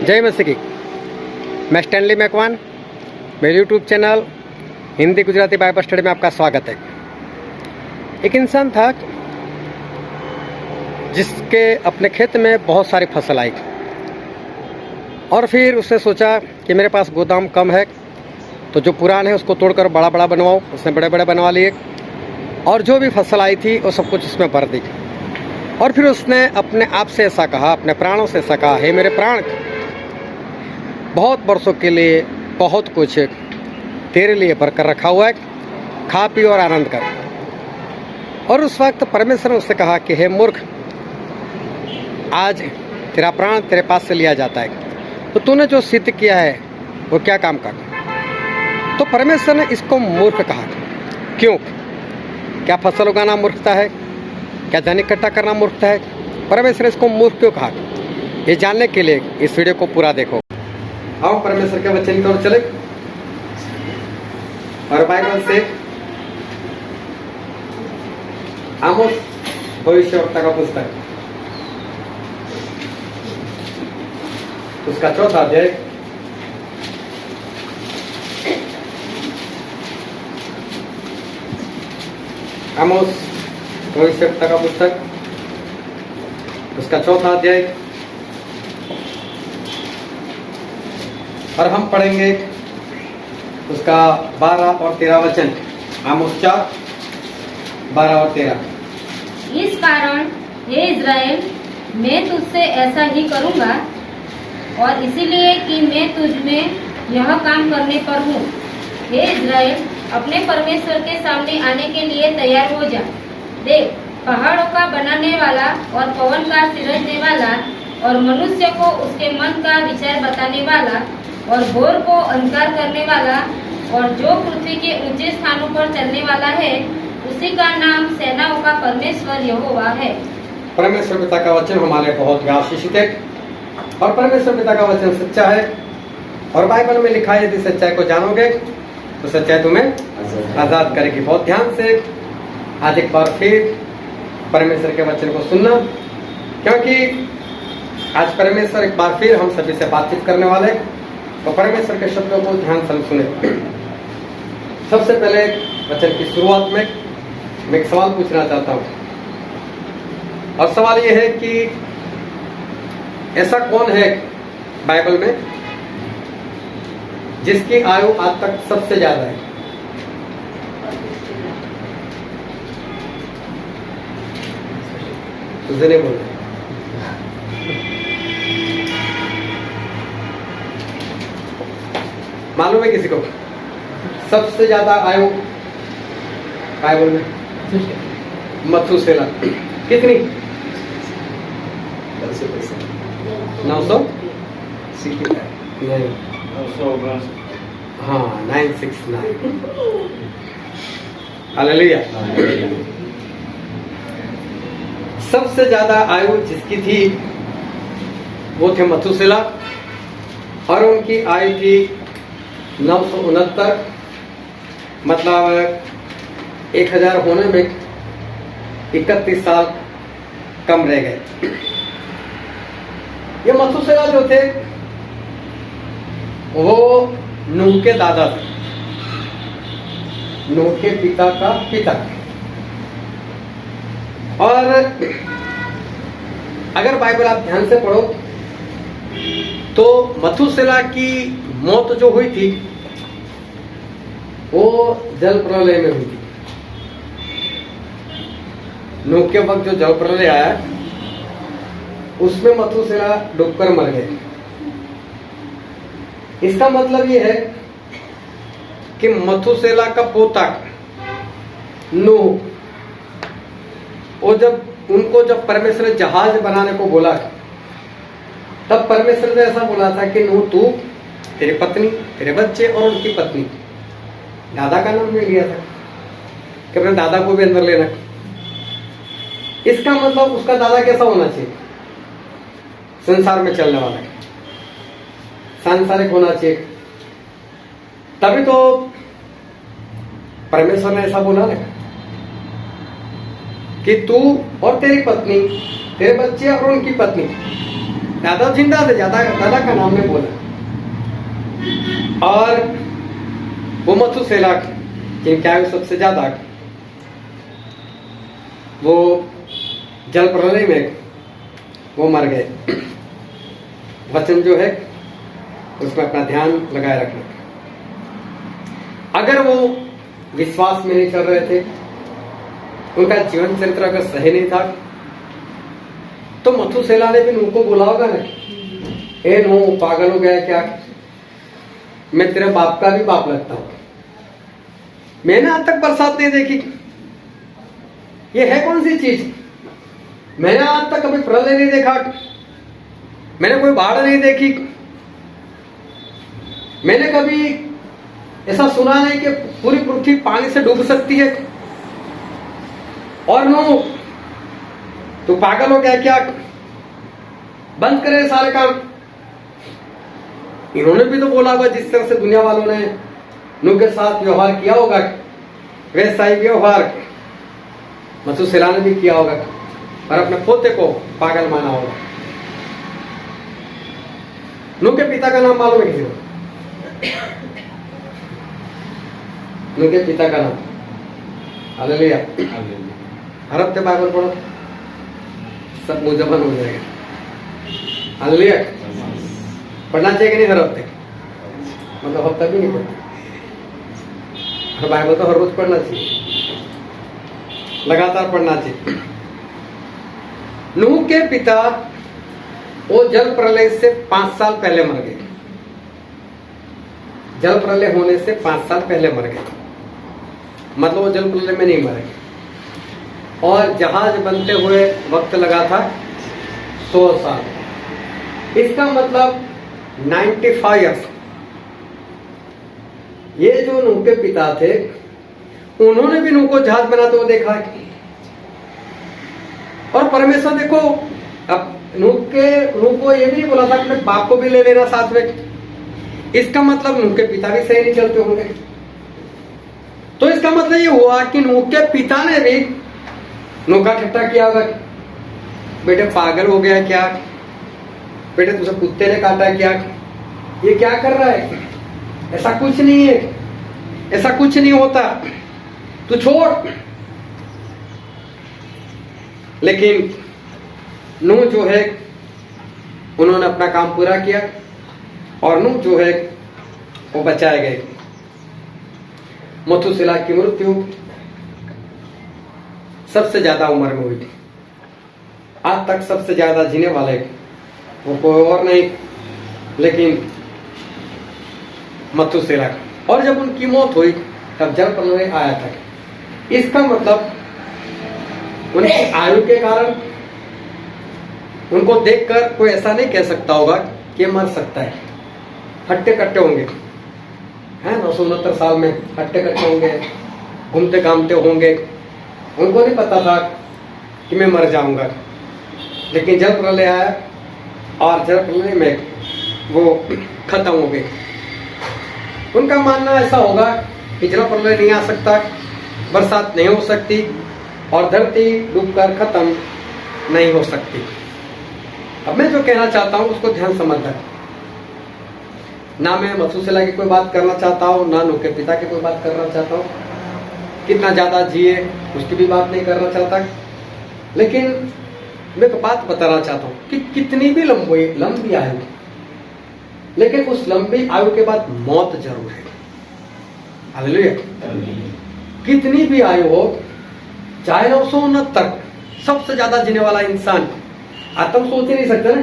जय मसीह की। मैं स्टैनली मैकवान, मेरे YouTube channel Hindi Gujarati Bible study में आपका स्वागत है। एक इंसान था जिसके अपने खेत में बहुत सारी फसल आई और फिर उसने सोचा कि मेरे पास गोदाम कम है तो जो पुराने है उसको तोड़कर बड़ा बड़ा बनवाओ। उसने बड़े बड़े बनवा लिए और जो भी फसल आई थी वो सब कुछ उसमें भर दी। और फिर उसने अपने आप से ऐसा कहा, अपने प्राणों से ऐसा कहा, हे मेरे प्राण, बहुत वर्षों के लिए बहुत कुछ तेरे लिए भर कर रखा हुआ है, खा पी और आनंद कर। और उस वक्त परमेश्वर ने उससे कहा कि हे मूर्ख, आज तेरा प्राण तेरे पास से लिया जाता है, तो तूने जो सिद्ध किया है वो क्या काम का। तो परमेश्वर ने इसको मूर्ख कहा। क्यों? क्या फसल उगाना मूर्खता है? क्या धन इकट्ठा करना मूर्खता है? परमेश्वर ने इसको मूर्ख क्यों कहा? ये जानने के लिए इस वीडियो को पूरा देखो। आओ परमेश्वर के वचन की ओर चले और बाइबल से आमोस भविष्यवक्ता का पुस्तक उसका 4था अध्याय आमोस भविष्यवक्ता का पुस्तक उसका 4था अध्याय और हम पढ़ेंगे उसका 12 और 13 वचन। आमोस 4, 12 और 13। इस कारण हे इज़राइल, मैं तुझसे ऐसा ही करूंगा और इसीलिए कि मैं तुझ में यह काम करने पर हूँ। हे इज़राइल, अपने परमेश्वर के सामने आने के लिए तैयार हो जा। देख, पहाड़ों का बनाने वाला और पवन का सिरजने वाला और मनुष्य को उसके मन का विचार बताने वाला और घोर को अंधकार करने वाला और जो पृथ्वी के ऊंचे स्थानों पर चलने वाला है, उसी का नाम सेनाओं का परमेश्वर यहोवा है। परमेश्वर पिता का वचन हमारे बहुत आशीषित है और परमेश्वर पिता का वचन सच्चा है। और बाइबल में लिखा है, यदि सच्चाई को जानोगे तो सच्चाई तुम्हें आजाद करेगी। बहुत ध्यान से आज एक बार फिर परमेश्वर के वचन को सुनना, क्योंकि आज परमेश्वर एक बार फिर हम सभी से बातचीत करने वाले। तो परमेश्वर के शब्दों को ध्यान से सुने। सबसे पहले वचन की शुरुआत में मैं एक सवाल पूछना चाहता हूं और सवाल यह है कि ऐसा कौन है बाइबल में जिसकी आयु आज तक सबसे ज्यादा है? तुझे नहीं बोल रहे। मालूम है किसी को सबसे ज्यादा आयु बाइबल में? मथुसेला। कितनी? 900 नहीं, हाँ 969। हालेलुया। सबसे ज्यादा आयु जिसकी थी वो थे मथुसेला और उनकी आयु थी 969। मतलब 1000 होने में 31 साल कम रह गए। ये मथुसेला जो थे वो नूह के दादा थे, नूह के पिता का पिता। और अगर बाइबल आप ध्यान से पढ़ो तो मथुसेला की मौत जो हुई थी वो जल प्रलय में हुई थी। नूह के वक्त जो जल प्रलय आया उसमें मथुसेला डूबकर मर गए। इसका मतलब ये है कि मथुसेला का पोता नूह, वो जब परमेश्वर ने जहाज बनाने को बोला तब परमेश्वर ने ऐसा बोला था कि नूह, तू, तेरी पत्नी, तेरे बच्चे और उनकी पत्नी, दादा का नाम भी लिया था कि अपने दादा को भी अंदर लेना। इसका मतलब उसका दादा कैसा होना चाहिए? संसार में चलने वाला, सांसारिक होना चाहिए। तभी तो परमेश्वर ने ऐसा बोला ना कि तू और तेरी पत्नी, तेरे बच्चे और उनकी पत्नी, दादा जिंदा थे, दादा का नाम नहीं बोला। और वो मथुसेला जिनकी आयु सबसे ज्यादा, वो जल प्रलय में वो मर गए। वचन जो है उसमें अपना ध्यान लगाए रखना। अगर वो विश्वास में नहीं चल रहे थे, उनका जीवन चरित्र अगर सही नहीं था, तो मथुसेला ने भी नूह को बोला होगा ना, ए नूह पागल हो गया क्या, मैं तेरे बाप का भी बाप लगता हूं, मैंने आज तक बरसात नहीं देखी, ये है कौन सी चीज, मैंने आज तक कभी प्रलय नहीं देखा, मैंने कोई बाढ़ नहीं देखी, मैंने कभी ऐसा सुना नहीं कि पूरी पृथ्वी पानी से डूब सकती है, और नो तू पागल हो गया क्या, बंद करे सारे काम। इन्होंने भी तो बोला होगा, जिस तरह से दुनिया वालों ने नूह के साथ व्यवहार किया होगा, वैसा ही व्यवहार मथुसेला ने भी किया होगा, और अपने पोते को पागल माना होगा। नूह के पिता का नाम मालूम है किसी को? नूह के पिता का नाम, हालेलुया। हर हफ्ते बाइबल पढ़ो, सब मुंह जबान हो जाएगा। हालेलुया। पढ़ना चाहिए कि नहीं हर हफ्ते? मतलब हफ्ता भी नहीं पढ़ते, बाइबल तो हर रोज पढ़ना चाहिए, लगातार पढ़ना चाहिए। नूह के पिता वो जल प्रलय से 5 साल पहले मर गए। जल प्रलय होने से 5 साल पहले मर गए, मतलब वो जल प्रलय में नहीं मरे। और जहाज बनते हुए वक्त लगा था 100 साल, इसका मतलब 95 ईयर्स। ये जो नूह के पिता थे, उन्होंने भी नूह को जहाज बनाते हुए देखा है। और परमेश्वर देखो, अब नूह को ये भी नहीं बोला था कि अपने बाप को भी ले लेना साथ में, इसका मतलब नूह के पिता भी सही नहीं चलते होंगे। तो इसका मतलब ये हुआ कि नूह के पिता ने भी नूह का ठट्टा किया होगा, बेटे पागल हो गया क्या, बेटे तुझे कुत्ते ने काटा क्या, ये क्या कर रहा है, ऐसा कुछ नहीं है, ऐसा कुछ नहीं होता, तू छोड़। लेकिन नूह जो है, उन्होंने अपना काम पूरा किया, और नूह जो है वो बचाए गए। मथुसेला की मृत्यु सबसे ज्यादा उम्र में हुई थी। आज तक सबसे ज्यादा जीने वाले वो कोई और नहीं लेकिन मथुसेला। और जब उनकी मौत हुई तब जल प्रलय आया था। इसका मतलब उनकी आयु के कारण उनको देखकर कोई ऐसा नहीं कह सकता होगा कि मर सकता है। हट्टे कट्टे होंगे, है 969 साल में हट्टे कट्टे होंगे, घूमते घामते होंगे, उनको नहीं पता था कि मैं मर जाऊंगा। लेकिन जल प्रलय आया और जल प्रलय में वो खत्म हो गए। उनका मानना ऐसा होगा कि जल प्रलय नहीं आ सकता, बरसात नहीं हो सकती, और धरती डूबकर खत्म नहीं हो सकती। अब मैं जो कहना चाहता हूं उसको ध्यान समझना। ना मैं मथुसेला की कोई बात करना चाहता हूं, ना नूह के पिता की कोई बात करना चाहता हूं, कितना ज्यादा जिए उसकी भी बात नहीं करना चाहता। लेकिन मैं एक बात बताना चाहता हूं कि कितनी भी लंबी आयु, लेकिन उस लंबी आयु के बाद मौत जरूर है। हालेलुया। कितनी भी आयु हो, चाहे 969 सबसे ज्यादा जीने वाला इंसान, तुम सोच ही नहीं सकते ना,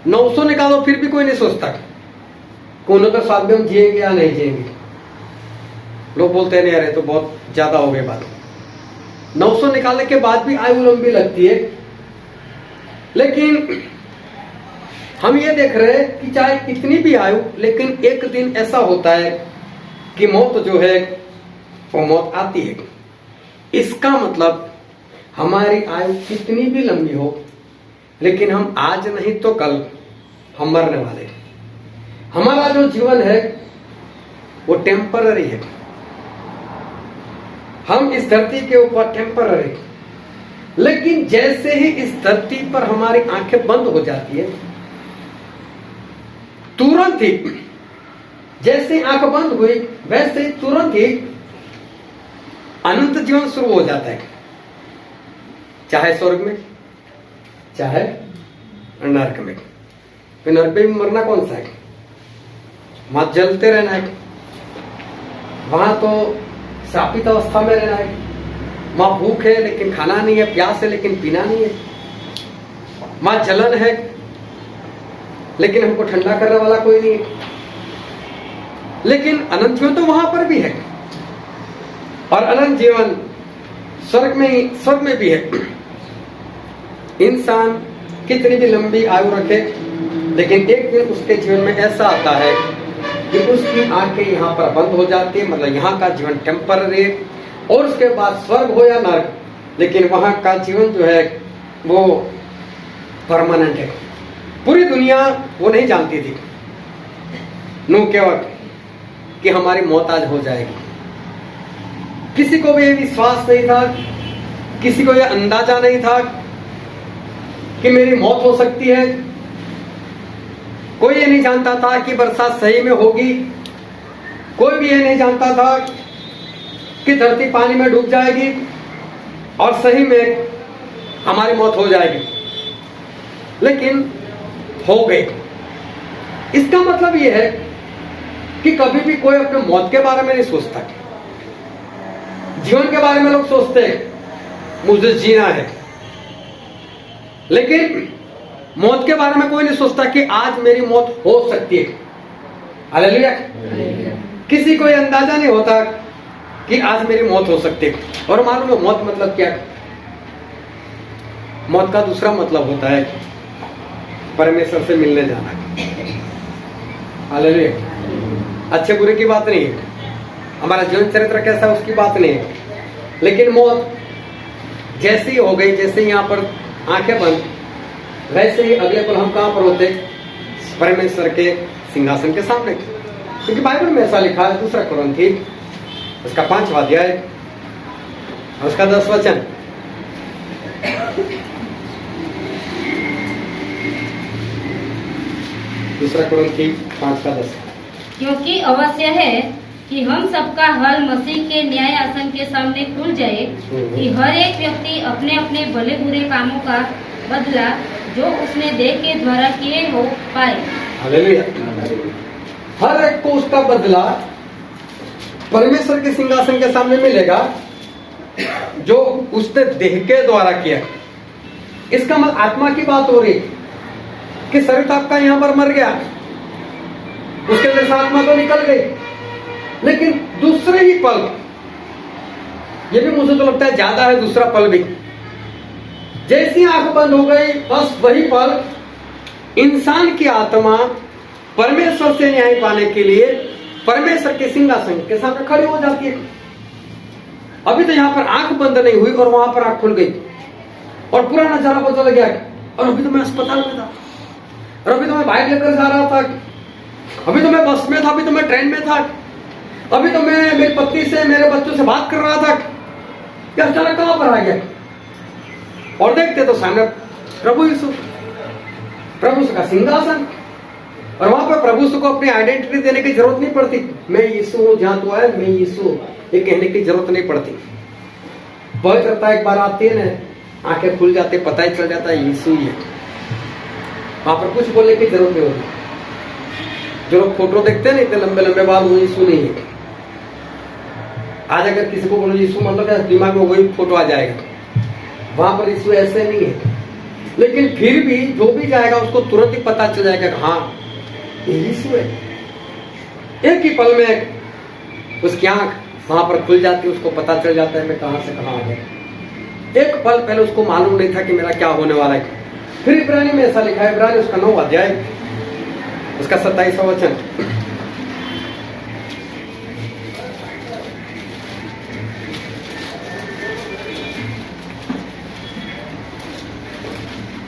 900 निकालो फिर भी कोई नहीं सोचता कि तो साथ में हम जिएंगे या नहीं जिएंगे। लोग बोलते नहीं, अरे तो बहुत ज्यादा हो गई बात। 900 निकालने के बाद भी आयु लंबी लगती है। लेकिन हम ये देख रहे हैं कि चाहे कितनी भी आयु, लेकिन एक दिन ऐसा होता है कि मौत जो है वो मौत आती है। इसका मतलब हमारी आयु कितनी भी लंबी हो, लेकिन हम आज नहीं तो कल हम मरने वाले हैं। हमारा जो जीवन है वो टेम्पररी है। हम इस धरती के ऊपर टेम्पररी, लेकिन जैसे ही इस धरती पर हमारी आंखें बंद हो जाती है, तुरंत ही जैसे आंख बंद हुई वैसे ही तुरंत ही अनंत जीवन शुरू हो जाता है, चाहे स्वर्ग में चाहे नरक में। तो नरक में मरना कौन सा है? वहां जलते रहना है, वहां तो श्रापित अवस्था में रहना है, वहां भूख है लेकिन खाना नहीं है, प्यास है लेकिन पीना नहीं है, वहां जलन है लेकिन हमको ठंडा करने वाला कोई नहीं है। लेकिन अनंत जीवन तो वहां पर भी है, और अनंत जीवन स्वर्ग में भी है। इंसान कितनी भी लंबी आयु रखे, लेकिन एक दिन उसके जीवन में ऐसा आता है कि उसकी आंखें यहाँ पर बंद हो जाती है, मतलब यहाँ का जीवन टेम्पररी, और उसके बाद स्वर्ग हो या नरक, लेकिन वहां का जीवन जो है वो परमानेंट है। पूरी दुनिया वो नहीं जानती थी नूह के वक्त कि हमारी मौत आज हो जाएगी। किसी को भी ये विश्वास नहीं था, किसी को ये अंदाजा नहीं था कि मेरी मौत हो सकती है। कोई ये नहीं जानता था कि बरसात सही में होगी, कोई भी ये नहीं जानता था कि धरती पानी में डूब जाएगी और सही में हमारी मौत हो जाएगी, लेकिन हो गई। इसका मतलब ये है कि कभी भी कोई अपने मौत के बारे में नहीं सोचता। जीवन के बारे में लोग सोचते हैं मुझे जीना है, लेकिन मौत के बारे में कोई नहीं सोचता कि आज मेरी मौत हो सकती है। हालेलुया। किसी को यह अंदाजा नहीं होता कि आज मेरी मौत हो सकती है। और मालूम है मौत मतलब क्या? मौत का दूसरा मतलब होता है परमेश्वर से मिलने जाना। हालेलुया। अच्छे बुरे की बात नहीं है, हमारा जीवन चरित्र कैसा है उसकी बात नहीं है, लेकिन मौत जैसी हो गई, जैसे यहाँ पर आंखें बंद, वैसे ही अगले पल हम कहां पर होते? परमेश्वर के सिंहासन के सामने। क्योंकि बाइबल में ऐसा लिखा है, 2 कुरिन्थी उसका 5वां अध्याय और उसका 10 वचन। दूसरा कुरिन्थी 5 का 10। क्योंकि अवश्य है कि हम सबका हल मसीह के न्याय आसन के सामने खुल जाए, कि हर एक व्यक्ति अपने अपने भले बुरे कामों का बदला जो उसने देह के द्वारा किए हो पाए। हालेलुया। हर एक को उसका बदला परमेश्वर के सिंहासन के सामने मिलेगा जो उसने देह के द्वारा किया। इसका मतलब आत्मा की बात हो रही कि शरीर तो आपका यहां पर मर गया, उसके जैसा आत्मा तो निकल गई, लेकिन दूसरे ही पल, ये भी मुझे तो लगता है ज्यादा है दूसरा पल भी, जैसी आंख बंद हो गई बस वही पल इंसान की आत्मा परमेश्वर से न्याय पाने के लिए परमेश्वर के सिंहासन के सामने खड़ी हो जाती है। अभी तो यहाँ पर आंख बंद नहीं हुई और वहां पर आंख खुल गई और पूरा नजारा बदल गया। और अभी तो मैं अस्पताल में था, और अभी तो मैं बाइक लेकर जा रहा था, अभी तो मैं बस में था, अभी तो मैं ट्रेन में था, अभी तो मैं मेरी पत्नी से मेरे बच्चों से बात कर रहा था। क्या अचानक कहां पर आ गया? और देखते तो सामने प्रभु यीशु, प्रभु का सिंहासन, और वहां पर प्रभु यीशु को अपनी आइडेंटिटी देने की जरूरत नहीं पड़ती। मैं यीशु हूं, जहां तू है मैं यीशु, ये कहने की जरूरत नहीं पड़ती। पवित्रता एक बार आती है ना, आंखें खुल जाते, पता ही चल जाता है यीशु ही है। वहां पर कुछ बोलने की जरूरत नहीं होती। जो लोग फोटो देखते हैं ना इतने लंबे लंबे बाल, वो यीशु नहीं है। आज अगर किसी को बोलो यीशु मतलब दिमाग में वही फोटो आ जाएगा। वहां पर यीशु ऐसे नहीं है, लेकिन फिर भी जो भी जाएगा उसको तुरंत ही पता चल जाएगा कि हाँ ये यीशु है। एक ही पल में उसकी आंख वहां पर खुल जाती है, उसको पता चल जाता है मैं कहां से कहां आ गया। एक पल पहले उसको मालूम नहीं था कि मेरा क्या होने वाला है। फिर इब्रानी में ऐसा लिखा है, इब्रानी उसका 9वां अध्याय उसका 27वां वचन।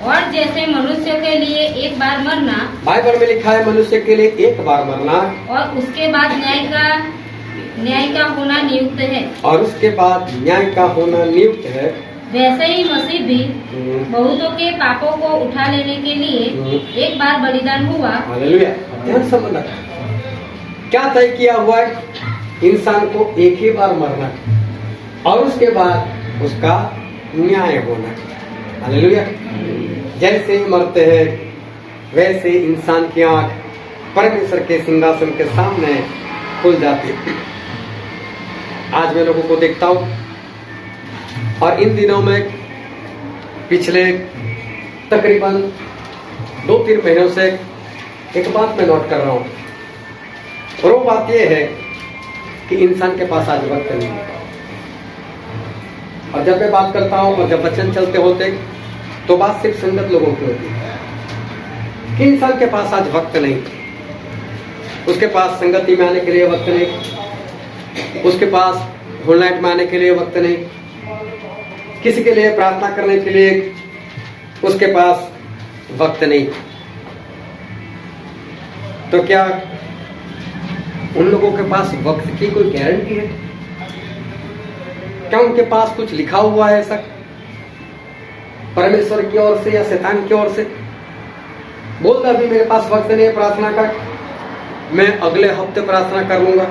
और जैसे मनुष्य के लिए एक बार मरना, बाइबल में लिखा है मनुष्य के लिए एक बार मरना और उसके बाद न्याय का होना नियुक्त है। और उसके बाद न्याय का होना नियुक्त है। वैसे ही मसीह भी बहुतों के पापों को उठा लेने के लिए एक बार बलिदान हुआ। हालेलुया। ध्यान से समझना, क्या तय किया हुआ है? इंसान को एक ही बार मरना और उसके बाद उसका न्याय होना। हालेलुया। जैसे ही मरते हैं वैसे इंसान की आंख परमेश्वर के सिंहासन के सामने खुल जाती है। आज मैं लोगों को देखता हूं और इन दिनों में पिछले तकरीबन 2-3 महीनों से एक बात मैं नोट कर रहा हूं, और वो बात यह है कि इंसान के पास आज वक्त नहीं है। और जब मैं बात करता हूं और जब वचन चलते होते तो बात सिर्फ संगत लोगों की होती है कि इंसान के पास आज वक्त नहीं, उसके पास संगति में आने के लिए वक्त नहीं, उसके पास होल नाइट में आने के लिए वक्त नहीं, किसी के लिए प्रार्थना करने के लिए उसके पास वक्त नहीं। तो क्या उन लोगों के पास वक्त की कोई गारंटी है? क्या उनके पास कुछ लिखा हुआ है ऐसा परमेश्वर की ओर से या शैतान की ओर से? बोलता अभी मेरे पास वक्त नहीं है प्रार्थना का, मैं अगले हफ्ते प्रार्थना कर लूंगा।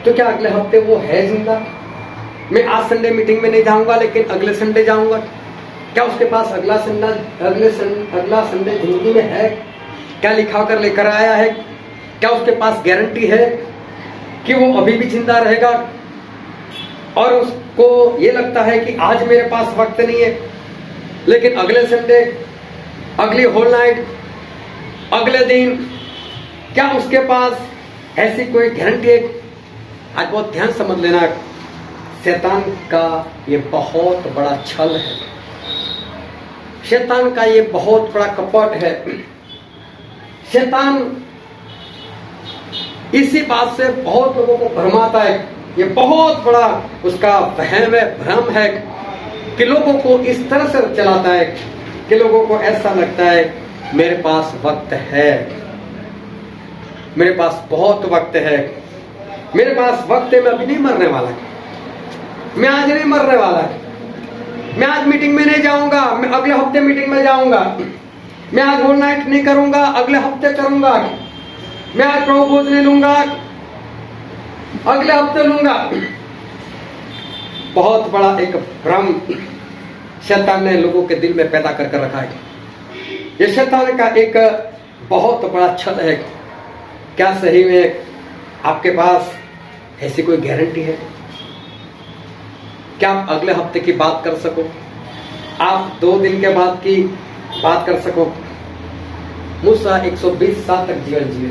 तो क्या अगले हफ्ते वो है जिंदा? मैं आज संडे मीटिंग में नहीं जाऊंगा लेकिन अगले संडे जाऊंगा। क्या उसके पास अगला संडे जिंदगी में है? क्या लिखा कर लेकर आया है? क्या उसके पास गारंटी है कि वो अभी भी जिंदा रहेगा? और उसको ये लगता है कि आज मेरे पास वक्त नहीं है लेकिन अगले संडे, अगली होल नाइट, अगले दिन, क्या उसके पास ऐसी कोई गारंटी है? आज बहुत ध्यान समझ लेना, शैतान का ये बहुत बड़ा छल है, शैतान का ये बहुत बड़ा कपट है। शैतान इसी बात से बहुत लोगों को भरमाता है। ये बहुत बड़ा उसका वहम है, भ्रम है कि लोगों को इस तरह से चलाता है कि लोगों को ऐसा लगता है मेरे पास वक्त है, मेरे पास बहुत वक्त है, मेरे पास वक्त है, मैं अभी नहीं मरने वाला, मैं आज नहीं मरने वाला, मैं आज मीटिंग में नहीं जाऊंगा, मैं अगले हफ्ते मीटिंग में जाऊंगा, मैं आज होल नाइट नहीं करूंगा, अगले हफ्ते करूंगा, मैं आज प्रभु भोज नहीं लूंगा, अगले हफ्ते लूंगा। बहुत बड़ा एक भ्रम शैतान ने लोगों के दिल में पैदा कर रखा है। ये शैतान का एक बहुत बड़ा छल है। क्या सही में आपके पास ऐसी कोई गारंटी है? क्या आप अगले हफ्ते की बात कर सको? आप 2 दिन के बाद की बात कर सको? मूसा 120 साल तक जीवन जिए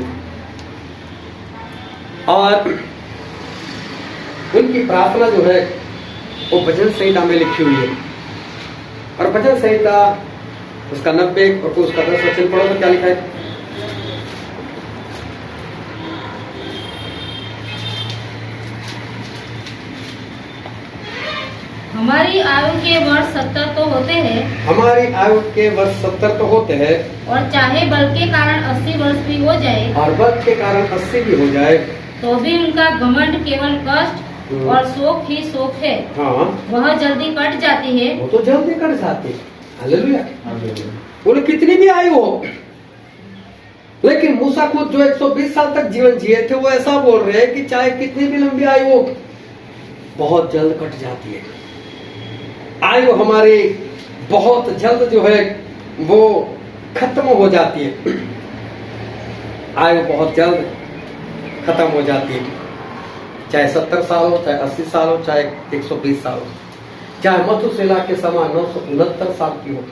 और उनकी प्रार्थना जो है वो भजन संहिता में लिखी हुई है। और भजन संहिता उसका 90 और उसका 10 वचन पढ़ो तो क्या लिखा है? हमारी आयु के वर्ष 70 तो होते हैं, हमारी आयु के वर्ष 70 तो होते हैं, और चाहे बल के कारण 80 वर्ष भी हो जाए, और बल के कारण 80 भी हो जाए, तो भी उनका घमंड केवल कष्ट और शोक ही शोक है। हाँ, वह जल्दी कट जाती है। वो तो जल्दी कट जाती है। हालेलुया। बोले कितनी भी आयु हो, लेकिन मूसा खुद जो 120 साल तक जीवन जिए थे वो ऐसा बोल रहे हैं कि चाहे कितनी भी लंबी आयु हो बहुत जल्द कट जाती है। आयु हमारी बहुत जल्द जो है वो खत्म हो जाती है। आयु बहुत जल्द खत्म हो जाती है, चाहे 70 साल हो, चाहे 80 साल हो, चाहे 120 साल हो, चाहे मथुसेला के समान 969 साल की हो,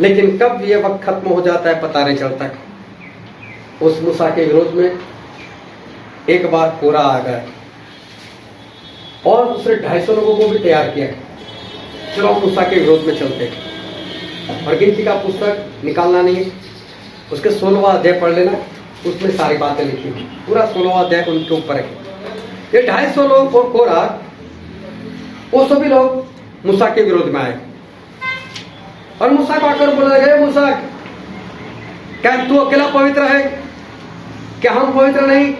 लेकिन कब ये वक्त खत्म हो जाता है पता नहीं चलता है। उस मूसा के विरोध में एक बार कोरा आ गया और दूसरे 250 लोगों को भी तैयार किया, चलो मूसा के विरोध में चलते हैं। और गिनती का पुस्तक निकालना नहीं है, उसके 16वां अध्याय पढ़ लेना, उसमें सारी बातें लिखी हुई, पूरा 16वां अध्याय उनके ऊपर है। ये 250 लोग और कोरा वो सभी लोग मूसा के विरोध में आए और मूसा को आकर बोला गया, मूसा क्या तू अकेला पवित्र है, क्या हम पवित्र नहीं?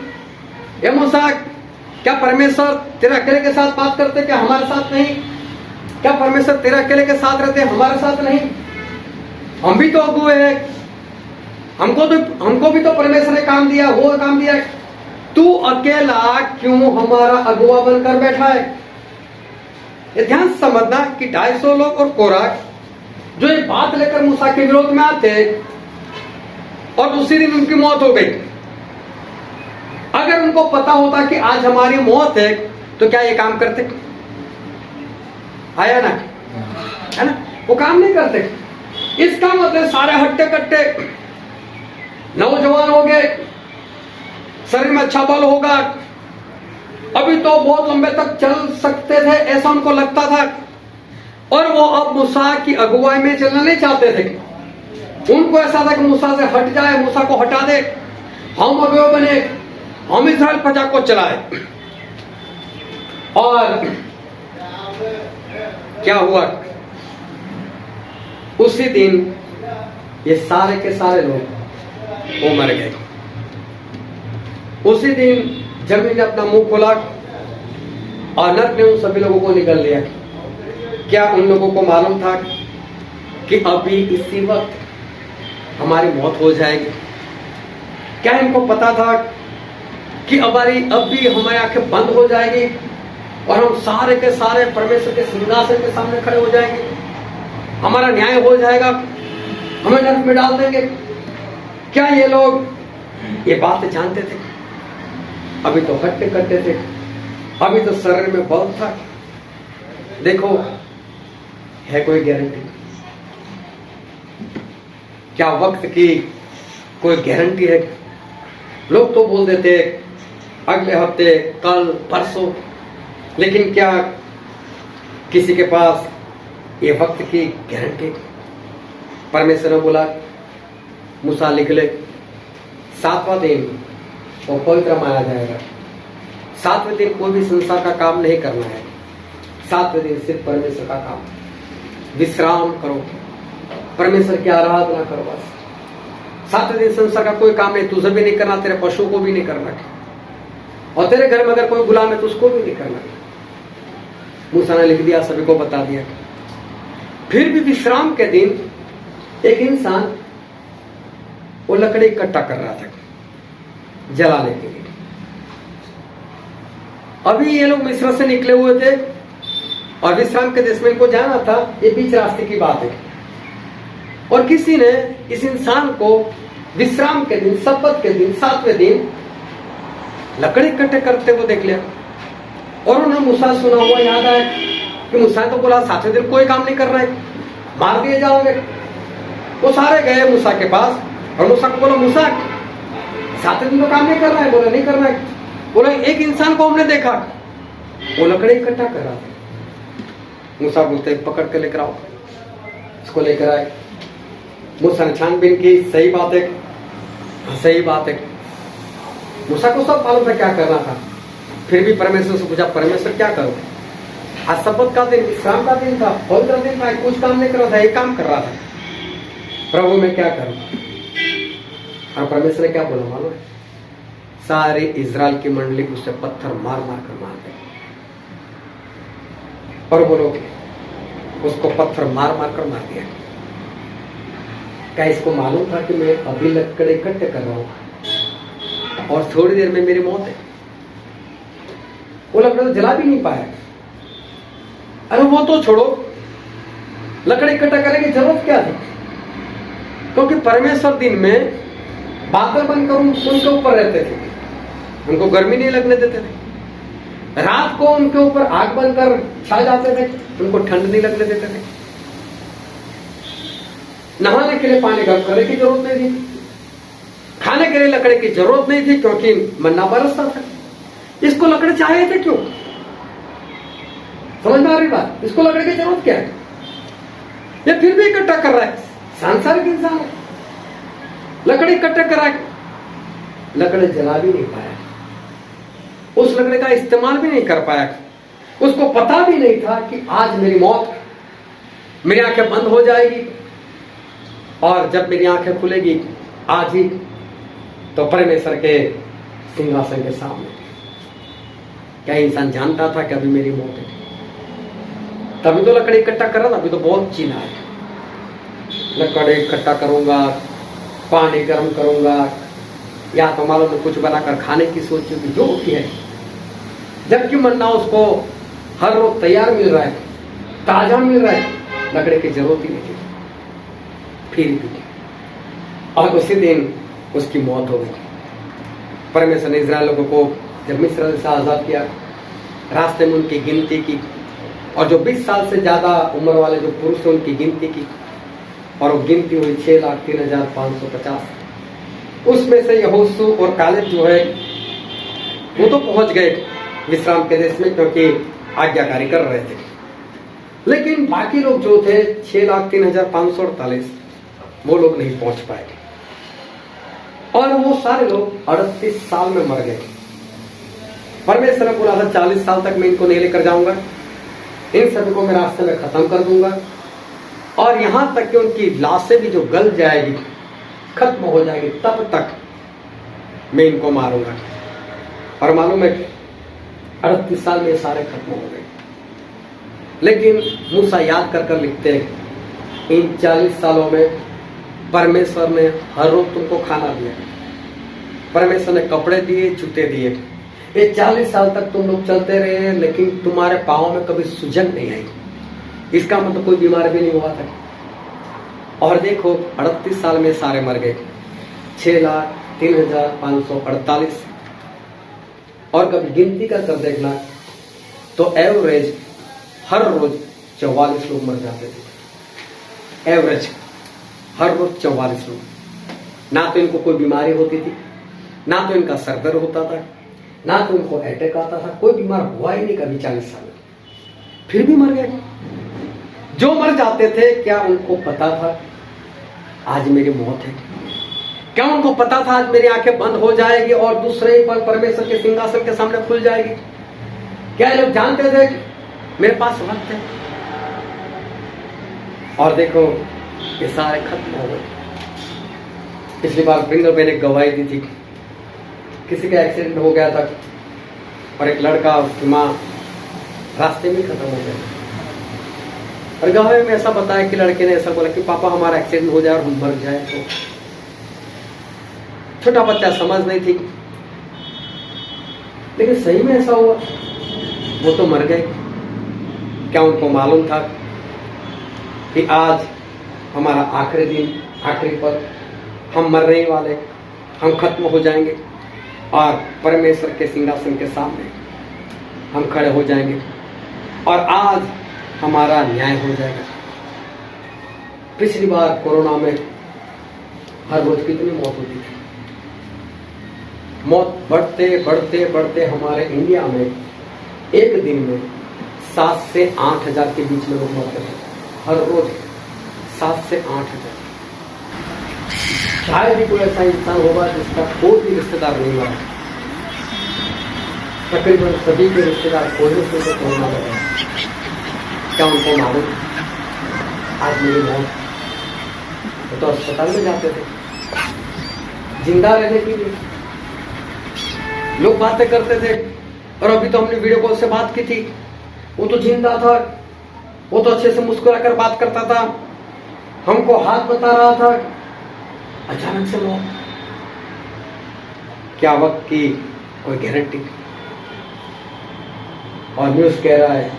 ये मूसा क्या परमेश्वर तेरे अकेले के साथ बात करते, क्या हमारे साथ नहीं? क्या परमेश्वर तेरे अकेले के साथ रहते हैं, हमारे साथ नहीं? हम भी तो अगुए हैं, हमको भी तो परमेश्वर ने काम दिया, वो काम दिया। तू अकेला क्यों हमारा अगुआ बनकर बैठा है? ये ध्यान से समझना कि 250 लोग और कोरह जो ये बात लेकर मूसा के विरोध में आते और उसी दिन उनकी मौत हो गई। अगर उनको पता होता कि आज हमारी मौत है तो क्या ये काम करते? आया ना, है ना? वो काम नहीं करते। इसका मतलब सारे हट्टे कट्टे नौजवान हो गए, शरीर में अच्छा बल होगा, अभी तो बहुत लंबे तक चल सकते थे ऐसा उनको लगता था, और वो अब मूसा की अगुवाई में चलना नहीं चाहते थे। उनको ऐसा था कि मूसा से हट जाए, मूसा को हटा दे, हम अगुवा बने, हम इस्राएल प्रजा को चलाए। और क्या हुआ? उसी दिन ये सारे के सारे लोग वो मर गए। उसी दिन जमीन ने अपना मुंह खोला और नरक ने उन सभी लोगों को निकल लिया। क्या उन लोगों को मालूम था कि अभी इसी वक्त हमारी मौत हो जाएगी? क्या इनको पता था कि अभी हमारी आंखें बंद हो जाएगी और हम सारे के सारे परमेश्वर के सिंहासन के सामने खड़े हो जाएंगे, हमारा न्याय हो जाएगा, हमें नरक में डाल देंगे? क्या ये लोग ये बात जानते थे? अभी तो हट्टे कट्टे थे, अभी तो शरीर में बल था। देखो, है कोई गारंटी? क्या वक्त की कोई गारंटी है? लोग तो बोल देते अगले हफ्ते, कल, परसों, लेकिन क्या किसी के पास ये वक्त की गारंटी? परमेश्वर ने बोला मूसा लिख ले, 7वां दिन वो पवित्र माना जाएगा। 7वें दिन कोई भी संसार का काम नहीं करना है। 7वें दिन सिर्फ परमेश्वर का काम, विश्राम करो, परमेश्वर की आराधना करो बस। 7वें दिन संसार का कोई काम नहीं, तुझे भी नहीं करना, तेरे पशु को भी नहीं करना, और तेरे घर में अगर कोई गुलाम है तो उसको भी नहीं करना। मूसा ने लिख दिया, सभी को बता दिया। फिर भी विश्राम के दिन एक इंसान वो लकड़ी इकट्ठा कर रहा था जलाने के लिए। अभी ये लोग मिस्र से निकले हुए थे और विश्राम के देश में इनको जाना था। ये बीच रास्ते की बात है, और किसी ने इस इंसान को विश्राम के दिन, सब्बत के दिन, 7वें दिन लकड़ी इकट्ठे करते हुए देख लिया। और उन्हें मूसा सुना हुआ याद आया कि मूसा तो बोला 7वें दिन कोई काम नहीं कर रहा है, मार दिए जाओगे। वो सारे गए मूसा के पास और मूसा को बोला, मूसा 7वें दिन तो काम नहीं कर रहा है। बोला नहीं कर रहा है। बोला एक इंसान को हमने देखा, वो लकड़ी इकट्ठा कर रहा था। मूसा बोलते पकड़ के लेकर आओ। इसको लेकर आए। मूसा ने छानबीन की, सही बात है, सही बात है। मूसा को सब मालूम था क्या करना था। फिर भी परमेश्वर से पूछा, परमेश्वर क्या करो? आज सब्बत का दिन, विश्राम का दिन था, पवित्र दिन था, कुछ काम नहीं कर रहा था, एक काम कर रहा था। प्रभु मैं क्या करूं? और परमेश्वर ने क्या बोला मालूम है? सारे इजराइल की मंडली उससे पत्थर मार मार कर मार गए। और बोलोगे उसको पत्थर मार मार कर मार दिया। क्या इसको मालूम था कि मैं अभी लकड़ी इकट्ठे कर रहा हूं और थोड़ी देर में मेरी मौत है? वो लकड़ी तो जला भी नहीं पाया। अरे वो तो छोड़ो, लकड़ी इकट्ठा करने की जरूरत क्या थी? क्योंकि परमेश्वर दिन में बादल बनकर उनके ऊपर रहते थे, उनको गर्मी नहीं लगने देते थे। रात को उनके ऊपर आग बनकर छा जाते थे, उनको ठंड नहीं लगने देते थे। नहाने के लिए पानी गर्म करने की जरूरत नहीं थी, खाने के लिए लकड़ी की जरूरत नहीं थी, क्योंकि मन्ना बरसता था। इसको लकड़ी चाहिए थे क्यों? समझ में आ रही बात? इसको लकड़ी की जरूरत क्या है? ये फिर भी इकट्ठा कर रहा है, सांसारिक इंसान है, लकड़ी इकट्ठा कर रहा है। लकड़ी जला भी नहीं पाया, उस लकड़ी का इस्तेमाल भी नहीं कर पाया। उसको पता भी नहीं था कि आज मेरी मौत, मेरी आंखें बंद हो जाएगी, और जब मेरी आंखें खुलेगी आज ही, तो परमेश्वर के सिंहासन के सामने। क्या इंसान जानता था कि अभी मेरी मौत है? तभी तो लकड़ी इकट्ठा कर रहा था, अभी तो बहुत चीना है। लकड़ी इकट्ठा करूंगा, पानी गर्म करूंगा, या तो मालूम कुछ बनाकर खाने की सोचूंगी, जो भी है। जबकि मन्ना उसको हर रोज तैयार मिल रहा है, ताजा मिल रहा है, लकड़ी की जरूरत ही नहीं। फिर भी और उसी दिन उसकी मौत हो गई। परमेश्वर ने इस्राएल लोगों को जब मिस्र से आजाद किया, रास्ते में उनकी गिनती की, और जो 20 साल से ज्यादा उम्र वाले जो पुरुष हैं उनकी गिनती की, और वो गिनती हुई 6,03,550। उसमें से यहोशू और कालेब जो है वो तो पहुंच गए विश्राम के देश में, क्योंकि आज्ञाकारी कर रहे थे। लेकिन बाकी लोग जो थे 6,03,548 वो लोग नहीं पहुंच पाए, और वो सारे लोग 38 साल में मर गए। परमेश्वर ने बोला था 40 साल तक मैं इनको नहीं लेकर जाऊंगा, इन सभी को मैं रास्ते में खत्म कर दूंगा, और यहां तक कि उनकी लाशें भी जो गल जाएगी, खत्म हो जाएगी, तब तक मैं इनको मारूंगा। और मालूम है 38 साल में सारे खत्म हो गए। लेकिन मूसा याद कर कर लिखते हैं, इन 40 सालों में परमेश्वर ने हर रोज तुमको खाना दिया, परमेश्वर ने कपड़े दिए, जूते दिए। ये 40 साल तक तुम लोग चलते रहे, लेकिन तुम्हारे पाँव में कभी सूजन नहीं आई। इसका मतलब कोई बीमार भी नहीं हुआ था। और देखो 38 साल में सारे मर गए, 6,03,548। और कभी गिनती कर देखना तो एवरेज हर रोज 44 लोग मर जाते थे। एवरेज हर रोज 44 लोग। ना तो इनको कोई बीमारी होती थी, ना तो इनका सर दर्द होता था, ना तो इनको अटैक आता था, कोई बीमार हुआ ही नहीं कभी 40 साल में, फिर भी मर गए। जो मर जाते थे, क्या उनको पता था आज मेरी मौत है? क्या उनको पता था आज मेरी आंखें बंद हो जाएगी और दूसरे पर परमेश्वर के सिंहासन के सामने खुल जाएगी? क्या लोग जानते थे मेरे पास वक्त है? और देखो ये सारे खत्म हो गए। पिछली बार प्रिंगल मैंने गवाही दी थी, किसी का एक्सीडेंट हो गया था और एक लड़का, उसकी माँ रास्ते में खत्म हो गया। और गवाही में ऐसा बताया कि लड़के ने ऐसा बोला कि पापा हमारा एक्सीडेंट हो जाए और हम मर जाए। तो छोटा बच्चा समझ नहीं थी, लेकिन सही में ऐसा हुआ, वो तो मर गए। क्या उनको मालूम था कि आज हमारा आखिरी दिन, आखिरी पल, हम मरने वाले, हम खत्म हो जाएंगे और परमेश्वर के सिंहासन के सामने हम खड़े हो जाएंगे और आज हमारा न्याय हो जाएगा। पिछली बार कोरोना में हर रोज कितनी मौत होती थी। मौत बढ़ते बढ़ते बढ़ते हमारे इंडिया में एक दिन में 7 से 8 हजार के बीच में लोग मरते थे हर रोज। 7 से 8 हजार। शायद ही कोई ऐसा इंसान होगा जिसका कोई भी रिश्तेदार नहीं हुआ। तकरीबन सभी के रिश्तेदार कोई को कोरोना लगा। क्या उनको मालूम आज मेरी मौत? तो अस्पताल में जाते थे जिंदा रहने के लिए। लोग बातें करते थे, और अभी तो हमने वीडियो कॉल से बात की थी, वो तो जिंदा था, वो तो अच्छे से मुस्कुराकर बात करता था, हमको हाथ बता रहा था, अचानक से मौत। क्या वक्त की कोई गारंटी? और न्यूज कह रहा है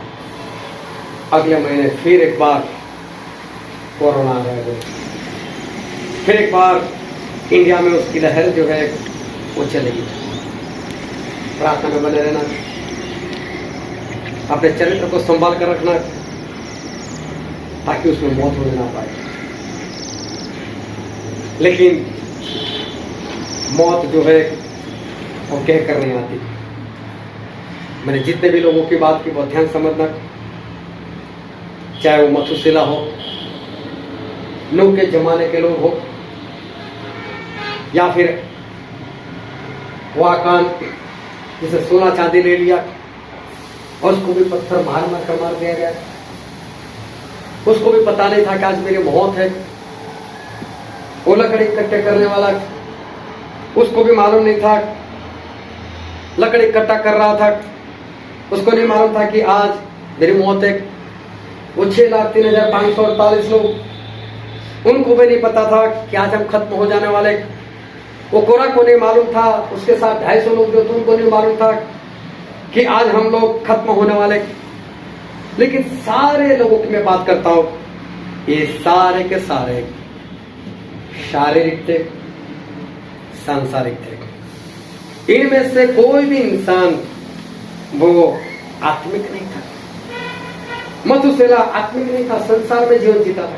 अगले महीने फिर एक बार कोरोना आ जाएगा, फिर एक बार इंडिया में उसकी लहर जो है वो चलेगी। प्रार्थना में बने रहना, अपने चरित्र को संभाल कर रखना ताकि उसमें मौत होने ना पाए। लेकिन मौत जो है वो कह कर नहीं आती। मैंने जितने भी लोगों की बात की बहुत ध्यान समझना, चाहे वो मथुशिला हो, नूह के जमाने के लोग हो, या फिर वो आकान जिसे सोना चांदी ले लिया और उसको भी पत्थर मार मार कर मार दिया गया। उसको भी पता नहीं था कि आज मेरी मौत है। वो लकड़ी इकट्ठे करने वाला, उसको भी मालूम नहीं था, लकड़ी इकट्ठा कर रहा था, उसको नहीं मालूम था कि आज मेरी मौत है। वो 6,03,548 लोग, उनको भी नहीं पता था कि आज हम खत्म हो जाने वाले। वो कोरा को नहीं मालूम था, उसके साथ 250 लोग जो थे उनको नहीं मालूम था कि आज हम लोग खत्म होने वाले। लेकिन सारे लोगों की मैं बात करता हूं, ये सारे के सारे शारीरिक थे, सांसारिक थे। इनमें से कोई भी इंसान वो आत्मिक नहीं था। मथुसेला आत्मिक नहीं था, संसार में जीवन जीता था।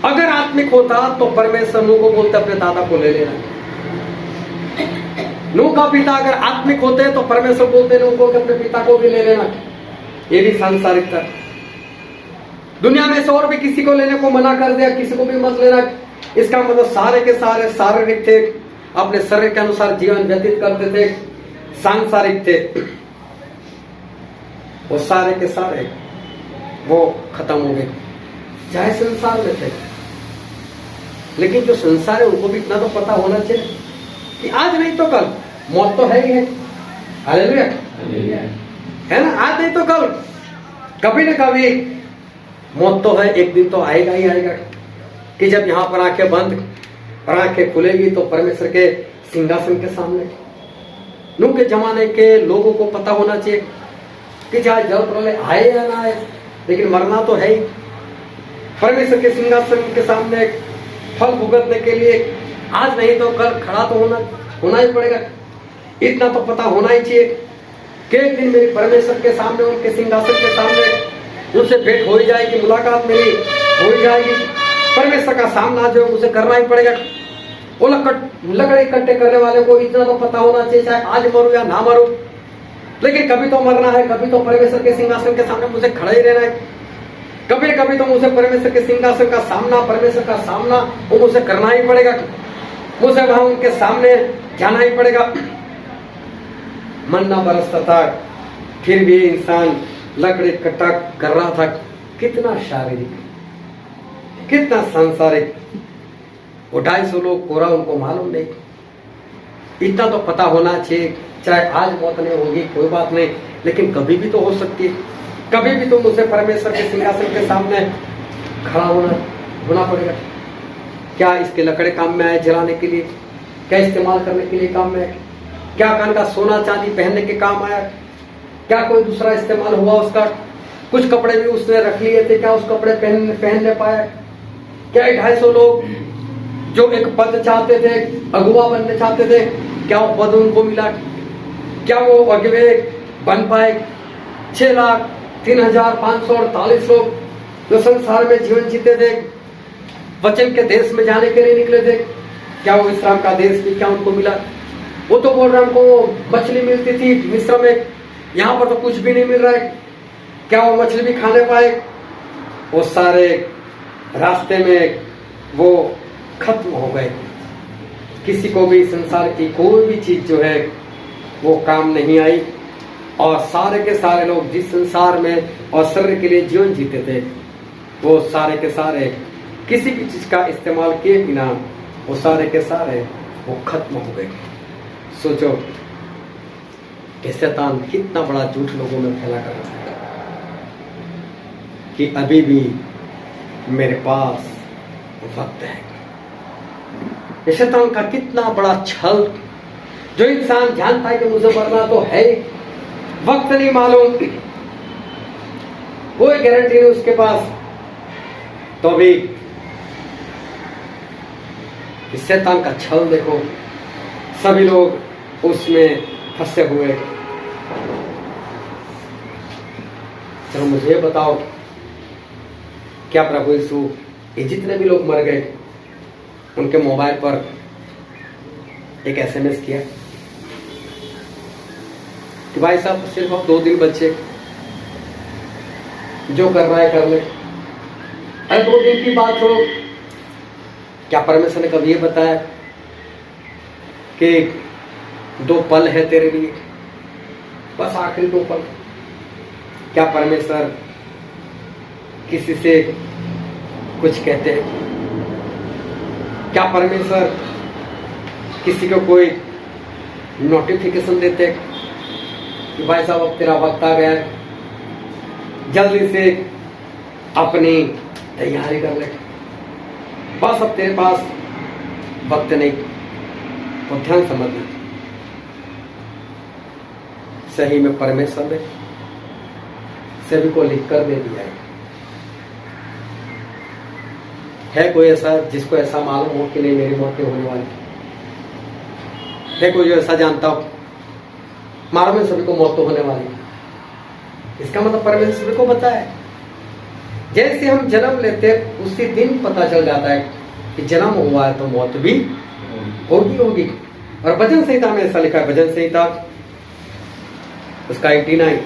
अगर आत्मिक होता तो परमेश्वर नूह को बोलते अपने दादा को ले लेना। नूह का पिता अगर आत्मिक होते तो परमेश्वर बोलते नूह को कि अपने पिता को भी ले लेना। ये भी सांसारिक था। दुनिया में से और भी किसी को लेने को मना कर दिया, किसी को भी मत लेना। इसका मतलब सारे के सारे शारीरिक थे, अपने शरीर के अनुसार जीवन व्यतीत करते थे, सांसारिक थे। वो सारे के सारे वो खत्म हो गए, चाहे संसार में थे। लेकिन जो संसार है उनको भी इतना तो पता होना चाहिए कि आज नहीं तो कल मौत तो है ही है। हालेलुया, है ना? आज नहीं तो कल कभी न कभी मौत तो है, एक दिन तो आएगा ही आएगा। कि जब यहाँ पर आंखें बंद और आंखें खुलेगी तो परमेश्वर के सिंहासन के सामने। नूह के जमाने के लोगों को पता होना चाहिए कि चाहे जल प्रलय आए या ना आए, लेकिन मरना तो है ही। परमेश्वर के सिंहासन के सामने फल भुगतने के लिए आज नहीं तो कल खड़ा तो होना ही पड़ेगा। इतना तो पता होना ही चाहिए कि एक दिन मेरी परमेश्वर के सामने, उनके सिंहासन के सामने उनसे भेंट हो ही जाएगी, मुलाकात मेरी हो ही जाएगी। परमेश्वर का सामना जो उसे करना ही पड़ेगा। वो लकड़े इकट्ठे करने वाले को इतना तो पता होना चाहिए, चाहे आज मरूं या ना मरूं, लेकिन कभी तो मरना है, कभी तो परमेश्वर के सिंहासन के सामने मुझे खड़ा ही रहना है। कभी न कभी तो मुझे परमेश्वर के सिंहासन का सामना, परमेश्वर का सामना वो मुझे करना ही पड़ेगा। मुझे वहां उनके सामने जाना ही पड़ेगा। मन्ना बरसता था, फिर भी इंसान लकड़ी इकट्ठा कर रहा था। कितना शारीरिक, कितना सांसारिक। वो 250 लोग कोरा, उनको मालूम नहीं। इतना तो पता होना चाहिए, चाहे आज मौत नहीं होगी कोई बात नहीं, लेकिन कभी भी तो हो सकती है। कभी भी तो मुझे परमेश्वर के सिंहासन के सामने खड़ा होना पड़ेगा। क्या इसके लकड़े काम में आए जलाने के लिए? क्या इस्तेमाल करने के लिए काम में आए? क्या कान का सोना चांदी पहनने के काम आया? क्या कोई दूसरा इस्तेमाल हुआ उसका? कुछ कपड़े भी उसने रख लिए थे, क्या उस कपड़े पहनने पाया? क्या 250 लोग जो एक पद चाहते थे, अगुवा बनने चाहते थे, क्या वो पद उनको मिला? क्या वो अगुवे बन पाए? 6,03,548 लोग जो संसार में जीवन जीते थे, वचन के देश में जाने के लिए निकले थे, क्या वो विश्राम का देश भी क्या उनको मिला? वो तो बोल रहे हैं हमको मछली मिलती थी मिस्र में, यहाँ पर तो कुछ भी नहीं मिल रहा है। क्या वो मछली भी खाने पाए? वो सारे रास्ते में वो खत्म हो गए। किसी को भी संसार की कोई भी चीज जो है वो काम नहीं आई। और सारे के सारे लोग जिस संसार में और शरीर के लिए जीवन जीते थे, वो सारे के सारे किसी भी चीज का इस्तेमाल किए बिना वो सारे के सारे वो खत्म हो गए। सोचो कि शैतान कितना बड़ा झूठ लोगों में फैला कर रहा है कि अभी भी मेरे पास वक्त है। ये शैतान का कितना बड़ा छल। जो इंसान जानता है कि मुझे मरना तो है, वक्त नहीं मालूम, कोई गारंटी नहीं उसके पास, तो भी इस शैतान का छल देखो। सभी लोग उसमें फंसे हुए। चलो मुझे बताओ, क्या प्रभु यीशु ये जितने भी लोग मर गए उनके मोबाइल पर एक एसएमएस किया कि भाई साहब सिर्फ अब 2 दिन बचे, जो कर रहा है कर ले? अरे 2 दिन की बात हो, क्या परमेश्वर ने कभी ये बताया कि 2 पल है तेरे लिए, बस आखिरी 2 पल? क्या परमेश्वर किसी से कुछ कहते हैं? क्या परमेश्वर किसी को कोई नोटिफिकेशन देते कि भाई साहब अब तेरा वक्त आ गया है, जल्दी से अपनी तैयारी कर ले। बस अब तेरे पास वक्त नहीं, तो ध्यान समझना, सही में परमेश्वर ने सभी को लिख कर दे दिया है कोई ऐसा जिसको ऐसा मालूम हो कि नहीं मेरी मौत नहीं होने वाली? है कोई जो ऐसा जानता हो मालूम है सभी को मौत तो होने वाली? इसका मतलब परमेश्वर सभी को पता है। जैसे हम जन्म लेते हैं उसी दिन पता चल जाता है कि जन्म हुआ है तो मौत भी होगी। और भजन संहिता में ऐसा लिखा है, भजन संहिता उसका 89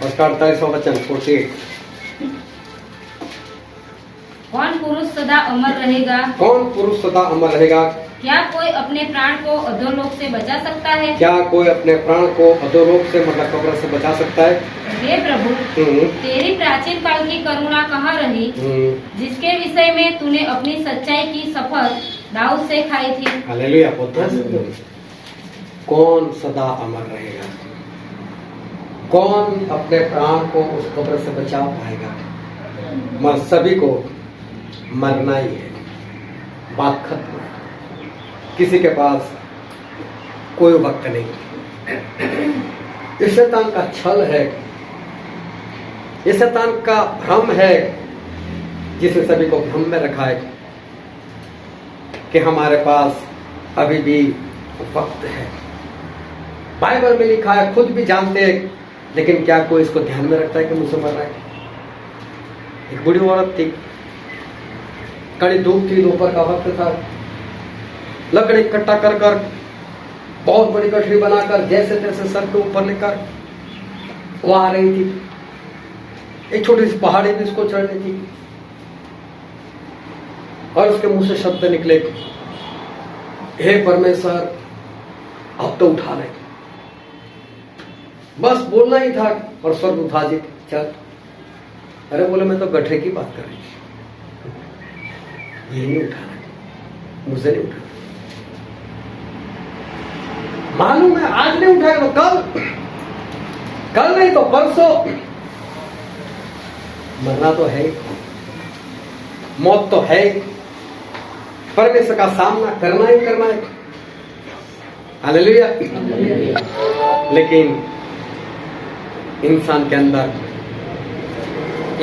उसका 48वां वचन 48। कौन पुरुष सदा अमर रहेगा? कौन पुरुष सदा अमर रहेगा? क्या कोई अपने प्राण को अधोलोक से बचा सकता है? क्या कोई अपने प्राण को अधोलोक से मतलब कब्र से बचा सकता है? हे प्रभु, तेरी प्राचीन काल की करुणा कहाँ रही, जिसके विषय में तूने अपनी सच्चाई की शपथ दाऊद से खाई थी? हालेलुया। कौन सदा अमर रहेगा? कौन अपने प्राण को उस कब्र से बचा पाएगा? मर सभी को मरना ही है, बात खत्म है। किसी के पास कोई वक्त नहीं। ये शैतान का छल है, ये शैतान का भ्रम है, जिसने सभी को भ्रम में रखा है कि हमारे पास अभी भी वक्त है। बाइबल में लिखा है, खुद भी जानते हैं, लेकिन क्या कोई इसको ध्यान में रखता है कि मुझसे मर रहा है? एक बूढ़ी औरत थी, कड़ी धूप थी, दोपहर का वक्त था, लकड़ी इकट्ठा कर कर बहुत बड़ी गठरी बनाकर जैसे तैसे सर के ऊपर लेकर वो आ रही थी। एक छोटी सी पहाड़ी भी उसको चढ़नी थी और उसके मुंह से शब्द निकले, हे परमेश्वर अब तो उठा ले। बस बोलना ही था और स्वर्ग उठा जी चल। अरे बोले मैं तो गठरी की बात कर रही थी, ये नहीं उठाना, मुझे नहीं उठाना। मालूम है आज नहीं उठाएगा तो कल नहीं तो परसों। मरना तो है, मौत तो है, परमेश्वर का सामना करना ही करना है। हालेलुया। लेकिन इंसान के अंदर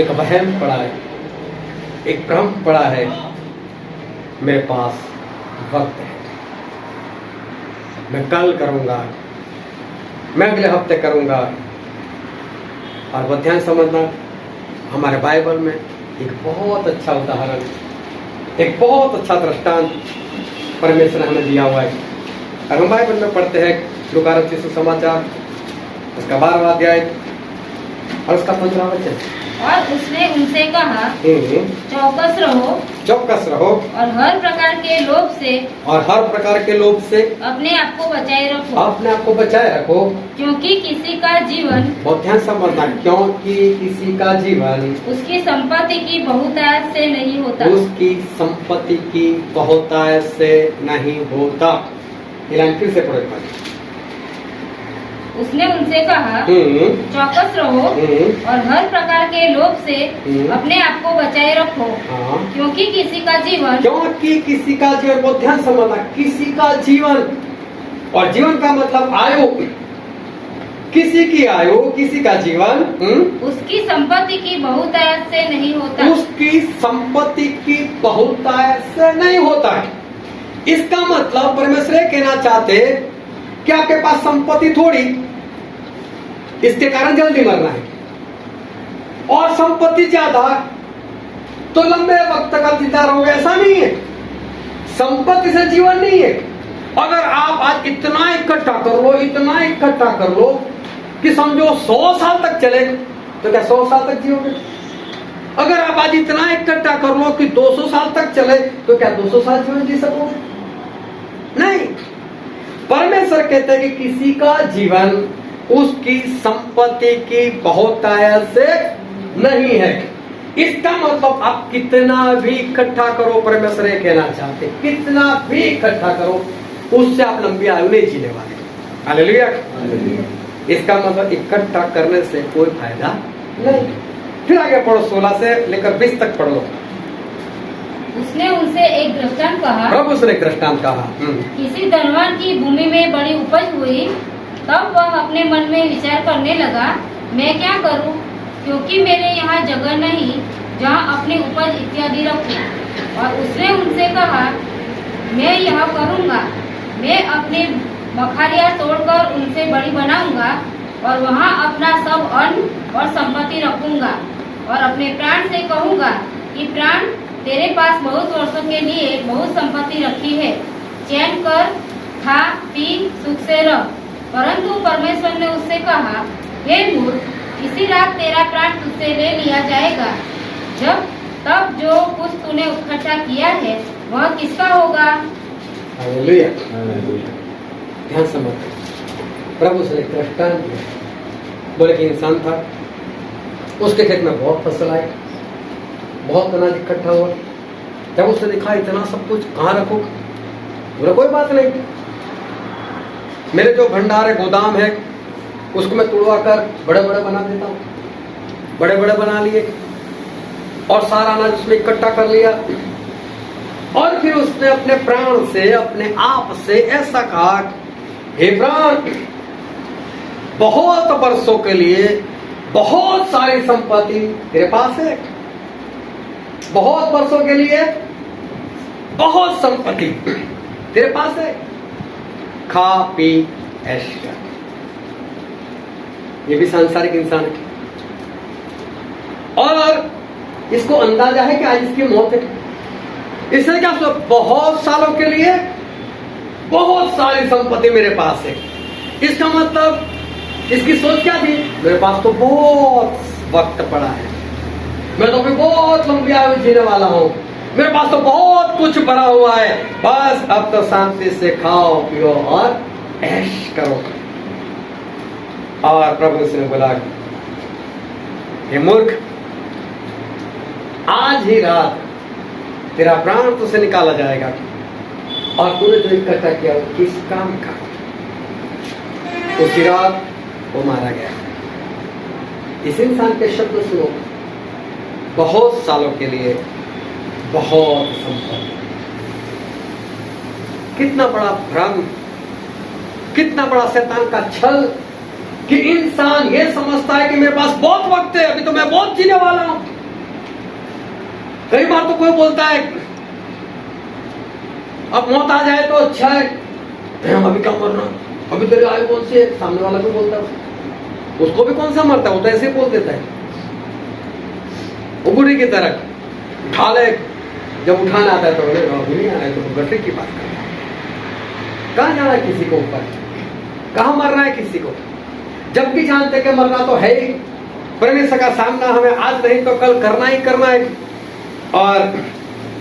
एक वहम पड़ा है, एक भ्रम पड़ा है, मेरे पास वक्त है, मैं कल करूंगा, मैं अगले हफ्ते करूंगा। और वो ध्यान समझना, हमारे बाइबल में एक बहुत अच्छा उदाहरण, एक बहुत अच्छा दृष्टांत परमेश्वर ने हमें दिया हुआ है। और हम बाइबल में पढ़ते हैं लूका रचित सुसमाचार उसका 12वां अध्याय और उसका 15वां वचन। और उसने उनसे कहा, चौकस रहो, चौकस रहो और हर प्रकार के लोभ से, और हर प्रकार के लोभ से अपने आप को बचाए रखो, अपने आप को बचाए रखो, क्योंकि किसी का जीवन, बहुत ध्यान समझना, क्योंकि किसी का जीवन उसकी संपत्ति की बहुतायत से नहीं होता, उसकी संपत्ति की बहुतायत से नहीं होता। लाइन फिर से पढ़ो। उसने उनसे कहा, चौकस रहो और हर प्रकार के लोभ से अपने आप को बचाए रखो, क्योंकि किसी का जीवन, क्योंकि किसी का जीवन, बहुत ध्यान समझना, किसी का जीवन, और जीवन का मतलब आयु, किसी की आयु, किसी का जीवन उसकी संपत्ति की बहुतायत से नहीं होता, उसकी संपत्ति की बहुतायत से नहीं होता। इसका मतलब परमेश्वर कहना चाहते कि आपके पास संपत्ति थोड़ी, इसके कारण जल्दी मरना है, और संपत्ति ज्यादा तो लंबे वक्त तक आप जिंदा रहोगे, ऐसा नहीं है। संपत्ति से जीवन नहीं है। अगर आप आज इतना इकट्ठा कर लो, इतना इकट्ठा कर लो कि समझो 100 साल तक चले, तो क्या 100 साल तक जियोगे? अगर आप आज इतना इकट्ठा कर लो कि 200 साल तक चले, तो क्या 200 साल जीवन जी सकोगे? नहीं। परमेश्वर कहते हैं कि किसी का जीवन उसकी संपत्ति की बहुतायत से नहीं है। इसका मतलब आप कितना भी इकट्ठा करो, परमेश्वर ये कहना चाहते, कितना भी इकट्ठा करो, उससे आप लंबी आयु नहीं जीने वाले। हालेलुया। इसका मतलब इकट्ठा करने से कोई फायदा नहीं। फिर आगे पढ़ो, 16 से लेकर 20 तक पढ़ो। उसने उनसे एक दृष्टांत कहा। प्रभु उसने एक दृष्टांत कहा। किसी धनवान की भूमि में बड़ी उपज हुई। तब वह अपने मन में विचार करने लगा, मैं क्या करूं, क्योंकि मेरे यहाँ जगह नहीं जहाँ अपनी उपज इत्यादि रखूं। और उसने उनसे कहा, मैं यह करूँगा, मैं अपनी बखारियाँ तोड़कर उनसे बड़ी बनाऊंगा और वहाँ अपना सब अन्न और संपत्ति रखूंगा और अपने प्राण से कहूँगा कि प्राण, तेरे पास बहुत वर्षों के लिए बहुत संपत्ति रखी है, चैन कर, खा पी, सुख से रह। परंतु परमेश्वर ने उससे कहा, हे मूर्ख, इसी रात तेरा प्राण तुझसे ले लिया जाएगा। तब जो कुछ तूने इकट्ठा किया है वह किसका होगा? हालेलुया। ध्यान से मत। प्रभु से एक दृष्टांत दिया। बोले कि इंसान था, उसके खेत में बहुत फसल आई, बहुत अनाज इकट्ठा हुआ। जब उसने देखा इतना सब कुछ कहाँ रखूं, बोला कोई बात नहीं, मेरे जो भंडार है, गोदाम है, उसको मैं तोड़वा कर बड़े बड़े बना देता हूँ। बड़े बड़े बना लिए और सारा अनाज उसमें इकट्ठा कर लिया। और फिर उसने अपने प्राण से, अपने आप से ऐसा कहा, हे प्राण, बहुत वर्षों के लिए बहुत सारी संपत्ति तेरे पास है, बहुत वर्षों के लिए बहुत संपत्ति तेरे पास है, खा पी ऐश कर। ये भी सांसारिक इंसान है और इसको अंदाजा है कि आज इसकी मौत है। इसने क्या सोचा, बहुत सालों के लिए बहुत सारी संपत्ति मेरे पास है। इसका मतलब इसकी सोच क्या थी, मेरे पास तो बहुत वक्त पड़ा है, मैं तो अभी बहुत लंबी आयु जीने वाला हूं, मेरे पास तो बहुत कुछ भरा हुआ है, बस अब तो शांति से खाओ पियो और ऐश करो। और प्रभु ने बोला, हे मूर्ख, आज ही रात तेरा प्राण तुझसे निकाला जाएगा और तूने जो इकट्ठा किया वो किस काम का? उसी रात वो मारा गया। इस इंसान के शब्द सुनो, बहुत सालों के लिए बहुत संपत्ति। कितना बड़ा भ्रम, कितना बड़ा शैतान का छल कि इंसान ये समझता है कि मेरे पास बहुत वक्त है, अभी तो मैं बहुत जीने वाला हूं। कई बार तो कोई बोलता है अब मौत आ जाए तो अच्छा है, हम अभी क्या मरना, अभी तेरी आयु कौन सी है। सामने वाला भी बोलता है, उसको भी कौन सा मरता है, वो तो ऐसे बोल देता है। उगड़ी की तरह उठा ले, जब उठाना आता है तो अभी नहीं आया, तो गठरी की बात कर रहा है। कहाँ जाना है किसी को ऊपर, कहाँ मरना है किसी को, जबकि जानते कि मरना तो है ही। परमेश्वर का सामना हमें आज नहीं तो कल करना ही करना है। और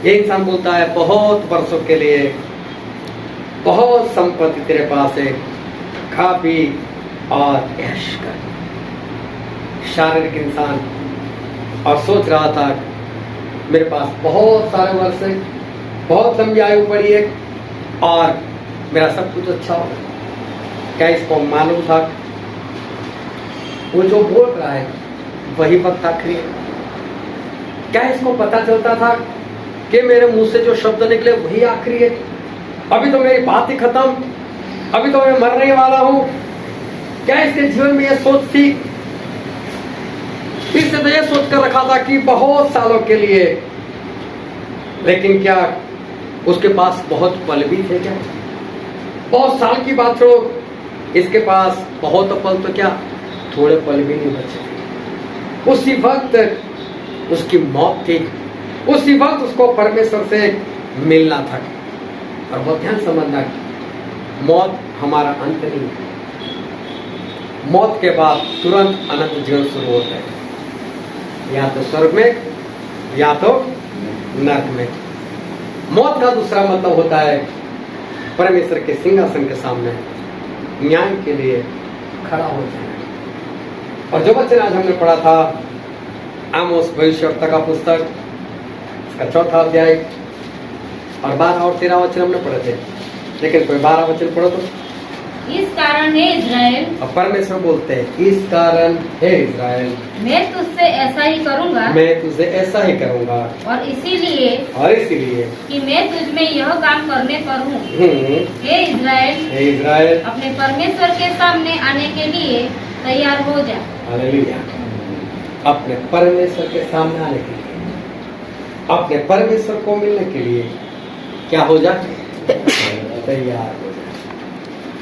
ये इंसान बोलता है बहुत वर्षों के लिए बहुत संपत्ति तेरे पास है, खा पी और ऐश कर। शारीरिक इंसान और सोच रहा था मेरे पास बहुत सारे वर्ष है, बहुत लंबी आयु पड़ी है और मेरा सब कुछ अच्छा होगा। क्या इसको मालूम था वो जो बोल रहा है वही वक्त आखिरी है? क्या इसको पता चलता था कि मेरे मुंह से जो शब्द निकले वही आखिरी है? अभी तो मेरी बात ही खत्म, अभी तो मैं मरने वाला हूं। क्या इसके जीवन में यह सोच थी? इससे तो यह सोच कर रखा था कि बहुत सालों के लिए, लेकिन क्या उसके पास बहुत पल भी थे? क्या बहुत साल की बात छोड़ो, इसके पास बहुत पल तो क्या थोड़े पल भी नहीं बचे। उसी वक्त उसकी मौत थी, उसी वक्त उसको परमेश्वर से मिलना था। और बहुत ध्यान समझना, मौत हमारा अंत नहीं है। मौत के बाद तुरंत अनंत जीवन शुरू होता है, या तो स्वर्ग में या तो नरक में। मौत का दूसरा मतलब होता है परमेश्वर के सिंहासन के सामने न्याय के लिए खड़ा हो जाना। और जो वचन आज हमने पढ़ा था आमोस भविष्यवक्ता का पुस्तक, इसका 4था अध्याय और 12 और 13 वचन हमने पढ़े थे। लेकिन कोई 12 वचन पढ़ो तो इस कारण हे इज़राइल, अब परमेश्वर बोलते हैं इस कारण हे इज़राइल, मैं तुझसे ऐसा ही करूंगा मैं तुझे ऐसा ही करूंगा, और इसीलिए और इसीलिए कि मैं तुझ में यह काम करने पर हूँ। हे इज़राइल, हे इज़राइल, अपने परमेश्वर के सामने आने के लिए तैयार हो जा। हालेलुया। अपने परमेश्वर के सामने आने के लिए, अपने परमेश्वर को मिलने के लिए क्या हो जा, तैयार हो जा।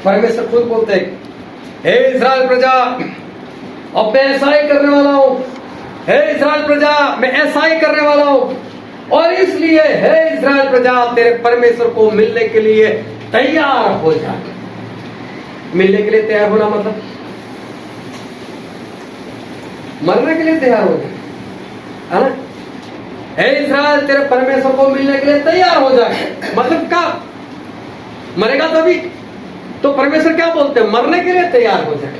परमेश्वर खुद बोलते हैं हे इज़राइल प्रजा, अब मैं ऐसा ही करने वाला हूं। हे इज़राइल प्रजा, मैं ऐसा ही करने वाला हूं, और इसलिए हे इज़राइल प्रजा, तेरे परमेश्वर को मिलने के लिए तैयार हो जा। मिलने के लिए तैयार होना मतलब मरने के लिए तैयार हो जा, है ना। हे इज़राइल, तेरे परमेश्वर को मिलने के लिए तैयार हो जाए, मतलब क्या, मरेगा तभी तो परमेश्वर क्या बोलते हैं, मरने के लिए तैयार हो जाए।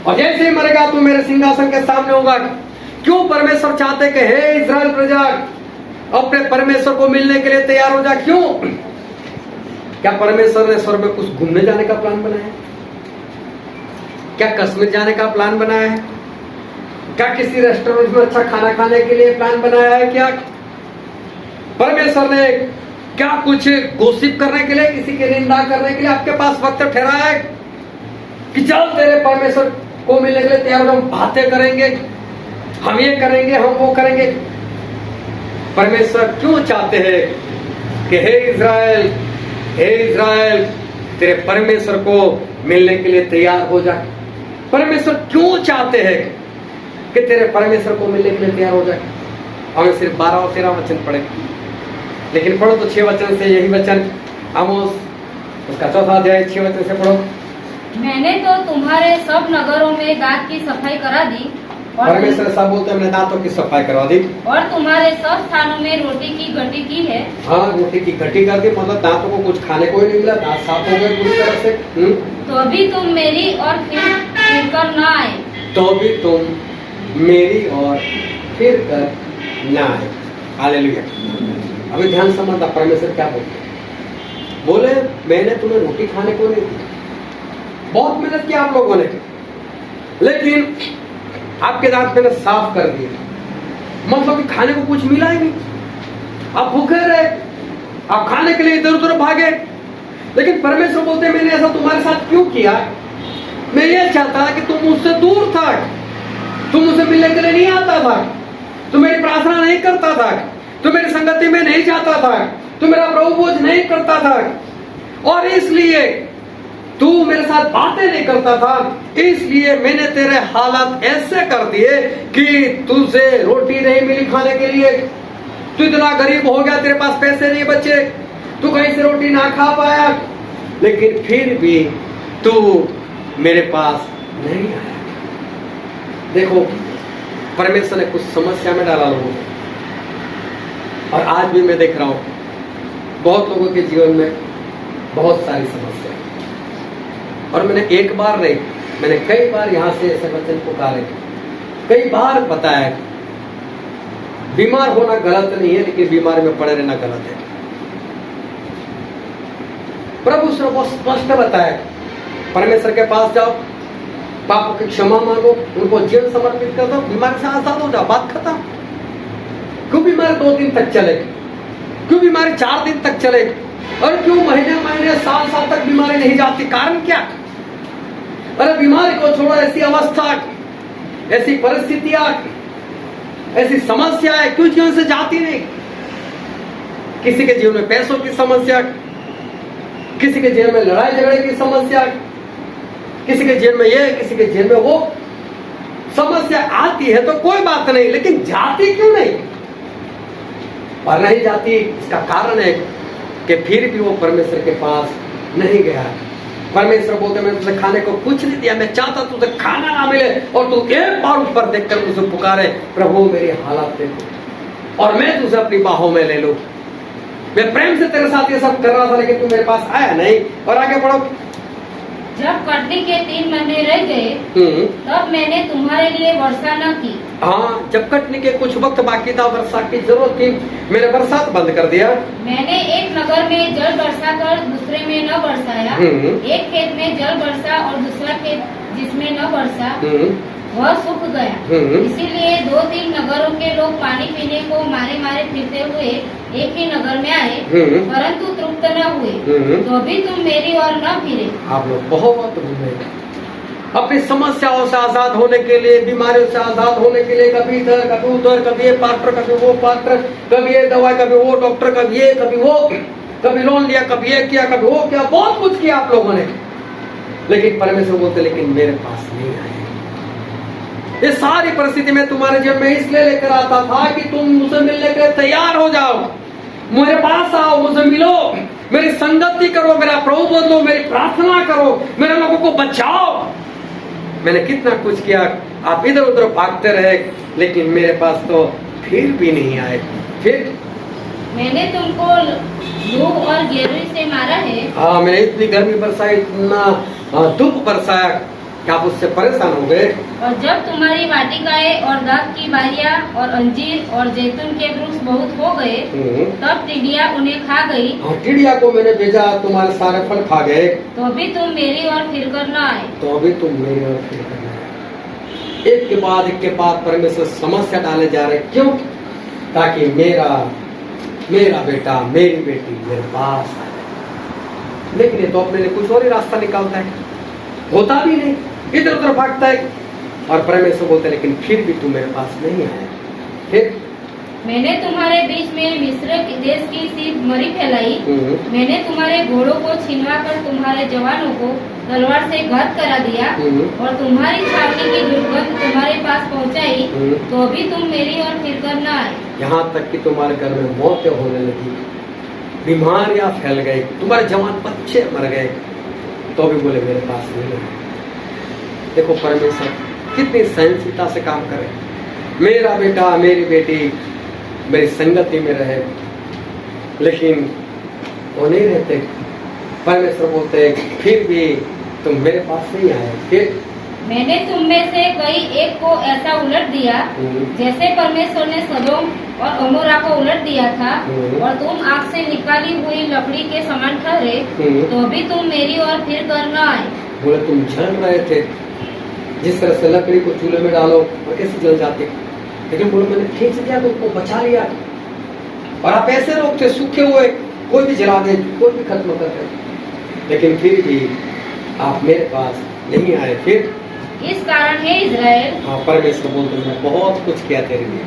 और जैसे ही मरेगा तो मेरे सिंहासन के सामने होगा। क्यों परमेश्वर चाहते कि हे इज़राइल प्रजा, अपने परमेश्वर को मिलने के लिए तैयार हो जा? क्यों? क्या परमेश्वर ने स्वर्ग में कुछ घूमने जाने का प्लान बनाया है? क्या कश्मीर जाने का प्लान बनाया है? क्या किसी रेस्टोरेंट में अच्छा खाना खाने के लिए प्लान बनाया है? क्या परमेश्वर ने क्या कुछ गोसिप करने के लिए, किसी की निंदा करने के लिए आपके पास वक्त ठहराया है कि चल तेरे परमेश्वर को मिलने के लिए तैयार, हम बातें करेंगे, हम ये करेंगे, हम वो करेंगे? परमेश्वर क्यों चाहते हैं कि हे इज़राइल, हे इज़राइल, तेरे परमेश्वर को मिलने के लिए तैयार हो जा? परमेश्वर क्यों चाहते हैं कि तेरे परमेश्वर को मिलने के लिए तैयार हो जाए? हमें सिर्फ 12 और 13 वचन पढ़े, लेकिन पढ़ो तो 6 वचन से, यही वचन आमोस उसका 4था अध्याय 6 वचन से पढ़ो। मैंने तो तुम्हारे सब नगरों में दांत की सफाई करा दी, परमेश्वर सब बोलते हैं, हमने दांतों की सफाई करवा दी, और तुम्हारे सब स्थानों में रोटी की गटी की है। हाँ, रोटी की गटी कर दी, मतलब दांतों को कुछ खाने को ही नहीं मिला, दांत साफ हो गए पूरी तरह से। तो अभी तुम मेरी और फिर कर न आए, तो भी तुम मेरी और फिर कर ना आए। हालेलुया। अभी ध्यान समझना परमेश्वर क्या बोलते हैं। बोले मैंने तुम्हें रोटी खाने को नहीं दी, बहुत मेहनत की आप लोगों ने, लेकिन आपके दांत मैंने साफ कर दिए, मतलब कि खाने को कुछ मिला ही नहीं, आप भूखे रहे, आप खाने के लिए इधर उधर भागे। लेकिन परमेश्वर बोलते हैं मैंने ऐसा तुम्हारे साथ क्यों किया? मैं ये चाहता कि तुम मुझसे दूर था, तुम मुझसे मिलने के लिए नहीं आता था, तू मेरी प्रार्थना नहीं करता था, तू मेरी संगति में नहीं जाता था, तू मेरा प्रभु बोझ नहीं करता था, और इसलिए तू मेरे साथ बातें नहीं करता था, इसलिए मैंने तेरे हालात ऐसे कर दिए कि तुझे रोटी नहीं मिली खाने के लिए, तू इतना गरीब हो गया, तेरे पास पैसे नहीं बचे, तू कहीं से रोटी ना खा पाया, लेकिन फिर भी तू मेरे पास नहीं आया। देखो परमेश्वर ने कुछ समस्या में डाला लोगों को, और आज भी मैं देख रहा हूं बहुत लोगों के जीवन में बहुत सारी समस्या, और मैंने एक बार नहीं, मैंने कई बार यहां से ऐसे वचन पुकारे, कई बार बताया बीमार होना गलत नहीं है, लेकिन बीमारी में पड़े रहना गलत है। प्रभु ने बहुत स्पष्ट बताया, परमेश्वर के पास जाओ, पापों की क्षमा मांगो, उनको जीवन समर्पित कर दो, बीमारी से आजाद हो जाओ, बात खत्म। क्यों बीमारी 2 दिन तक चले, क्यों बीमारी 4 दिन तक चले, और क्यों महीने महीने साल साल तक बीमारी नहीं जाती? कारण क्या? अरे बीमारी को छोड़ो, ऐसी अवस्था, ऐसी परिस्थितियां, ऐसी समस्याएं क्यों जीवन से जाती नहीं? किसी के जीवन में पैसों की समस्या, किसी के जीवन में लड़ाई झगड़े की समस्या, किसी के जीवन में ये, किसी के जीवन में वो समस्या आती है तो कोई बात नहीं, लेकिन जाती क्यों नहीं? और नहीं जाती, इसका कारण है कि फिर भी वो परमेश्वर के पास नहीं गया। परमेश्वर बोलते मैंने तुझे खाने को कुछ नहीं दिया, मैं चाहता तुझे खाना ना मिले, और तू एक बार ऊपर देखकर मुझे पुकारे, प्रभु मेरी हालत देखो और मैं तुझे अपनी बाहों में ले लूं। मैं प्रेम से तेरे साथ ये सब कर रहा था, लेकिन तू मेरे पास आया नहीं। और आगे बढ़ो, जब कटनी के 3 महीने रह गए तब मैंने तुम्हारे लिए वर्षा न की। हाँ, जब कटने के कुछ वक्त बाकी था, वर्षा की जरूरत थी, मैंने बरसात बंद कर दिया। मैंने एक नगर में जल बरसा कर दूसरे में न बरसाया। एक खेत में जल बरसा और दूसरा खेत जिसमें न बरसा वह सूख गया। इसीलिए 2-3 नगरों के लोग पानी पीने को मारे मारे फिरते हुए एक ही नगर में आए, परंतु तृप्त न हुए। तो भी तुम मेरी ओर न फिरे। आप लोग बहुत घूमे अपनी समस्याओं से आजाद होने के लिए, बीमारियों से आजाद होने के लिए, कभी इधर कभी उधर, कभी ये पार्टनर कभी वो पार्टनर, कभी ये दवाई कभी वो डॉक्टर, कभी ये कभी वो, कभी लोन लिया, कभी ये किया, कभी वो किया, बहुत कुछ किया आप लोगों ने। लेकिन परमेश्वर बोलते लेकिन मेरे पास नहीं आए। ये सारी परिस्थिति में तुम्हारे जीवन में इसलिए लेकर आता था कि तुम मुझसे मिलने के लिए तैयार हो जाओ, मेरे पास आओ, मुझे मिलो, मेरी संगति करो, मेरा प्रभु बदलो, मेरी प्रार्थना करो, मेरे लोगों को बचाओ। मैंने कितना कुछ किया, आप इधर उधर भागते रहे, लेकिन मेरे पास तो फिर भी नहीं आए। फिर मैंने तुमको लू और गेरूई से मारा है। हाँ, मैंने इतनी गर्मी बरसाई, इतना धूप बरसाया कि आप उससे परेशान हो गए। और जब तुम्हारी वाटिकाएं और दाख की बारियां और अंजीर और जैतून के वृक्ष बहुत हो गए तब टिड्डियां उन्हें खा गई। टिड्डिया को मैंने भेजा, तुम्हारे सारे फल खा गए। तो भी तुम मेरी ओर फिर कर न आए। तो अभी तुम मेरी ओर फिर कर न आए। एक के बाद परमेश्वर समस्या डाले जा रहे, क्यों? ताकि मेरा बेटा, मेरी बेटी मेरे पास आ जाए। लेकिन ये तो अपने लिए कुछ और ही रास्ता निकालता है, होता भी नहीं, इधर उधर भागता है। और परमेश्वर बोलते लेकिन फिर भी तू मेरे पास नहीं आया। फिर मैंने तुम्हारे बीच में मिस्र देश की सी मरी फैलाई। मैंने तुम्हारे घोड़ों को छीनवा कर तुम्हारे जवानों को तलवार से घात करा दिया और तुम्हारी छावनी की दुर्गंध तुम्हारे पास पहुंचाई। तो भी तुम मेरी ओर फिर कर न आए। यहाँ तक कि तुम्हारे घर में मौतें होने लगी, बीमारियां फैल गई, तुम्हारे जवान बच्चे मर गए, तो भी बोले मेरे पास नहीं आए। देखो परमेश्वर कितनी सहनशीलता से काम करे। मेरा बेटा, मेरी बेटी मेरी संगति में रहे, लेकिन वो नहीं रहते। परमेश्वर बोलते फिर भी तुम मेरे पास नहीं आए। फिर मैंने तुम में से कई एक को ऐसा उलट दिया जैसे परमेश्वर ने सदोम और अमोरा को उलट दिया था, और तुम आग से निकाली हुई लकड़ी के समान ठहरे, तो भी तुम मेरी ओर फिर कर न आए। बोले तुम जल रहे थे, जिस तरह से लकड़ी को चूल्हे में डालो और कैसे जल जाते, लेकिन बोलो मैंने खींच दिया, तुमको बचा लिया। और आप ऐसे लोग थे सूखे हुए, कोई भी जला दे, कोई भी खत्म कर दे, लेकिन फिर भी आप मेरे पास नहीं आए। फिर इस कारण है इज़राइल, हाँ परमेश्वर बोलते मैंने बहुत कुछ किया तेरे लिए,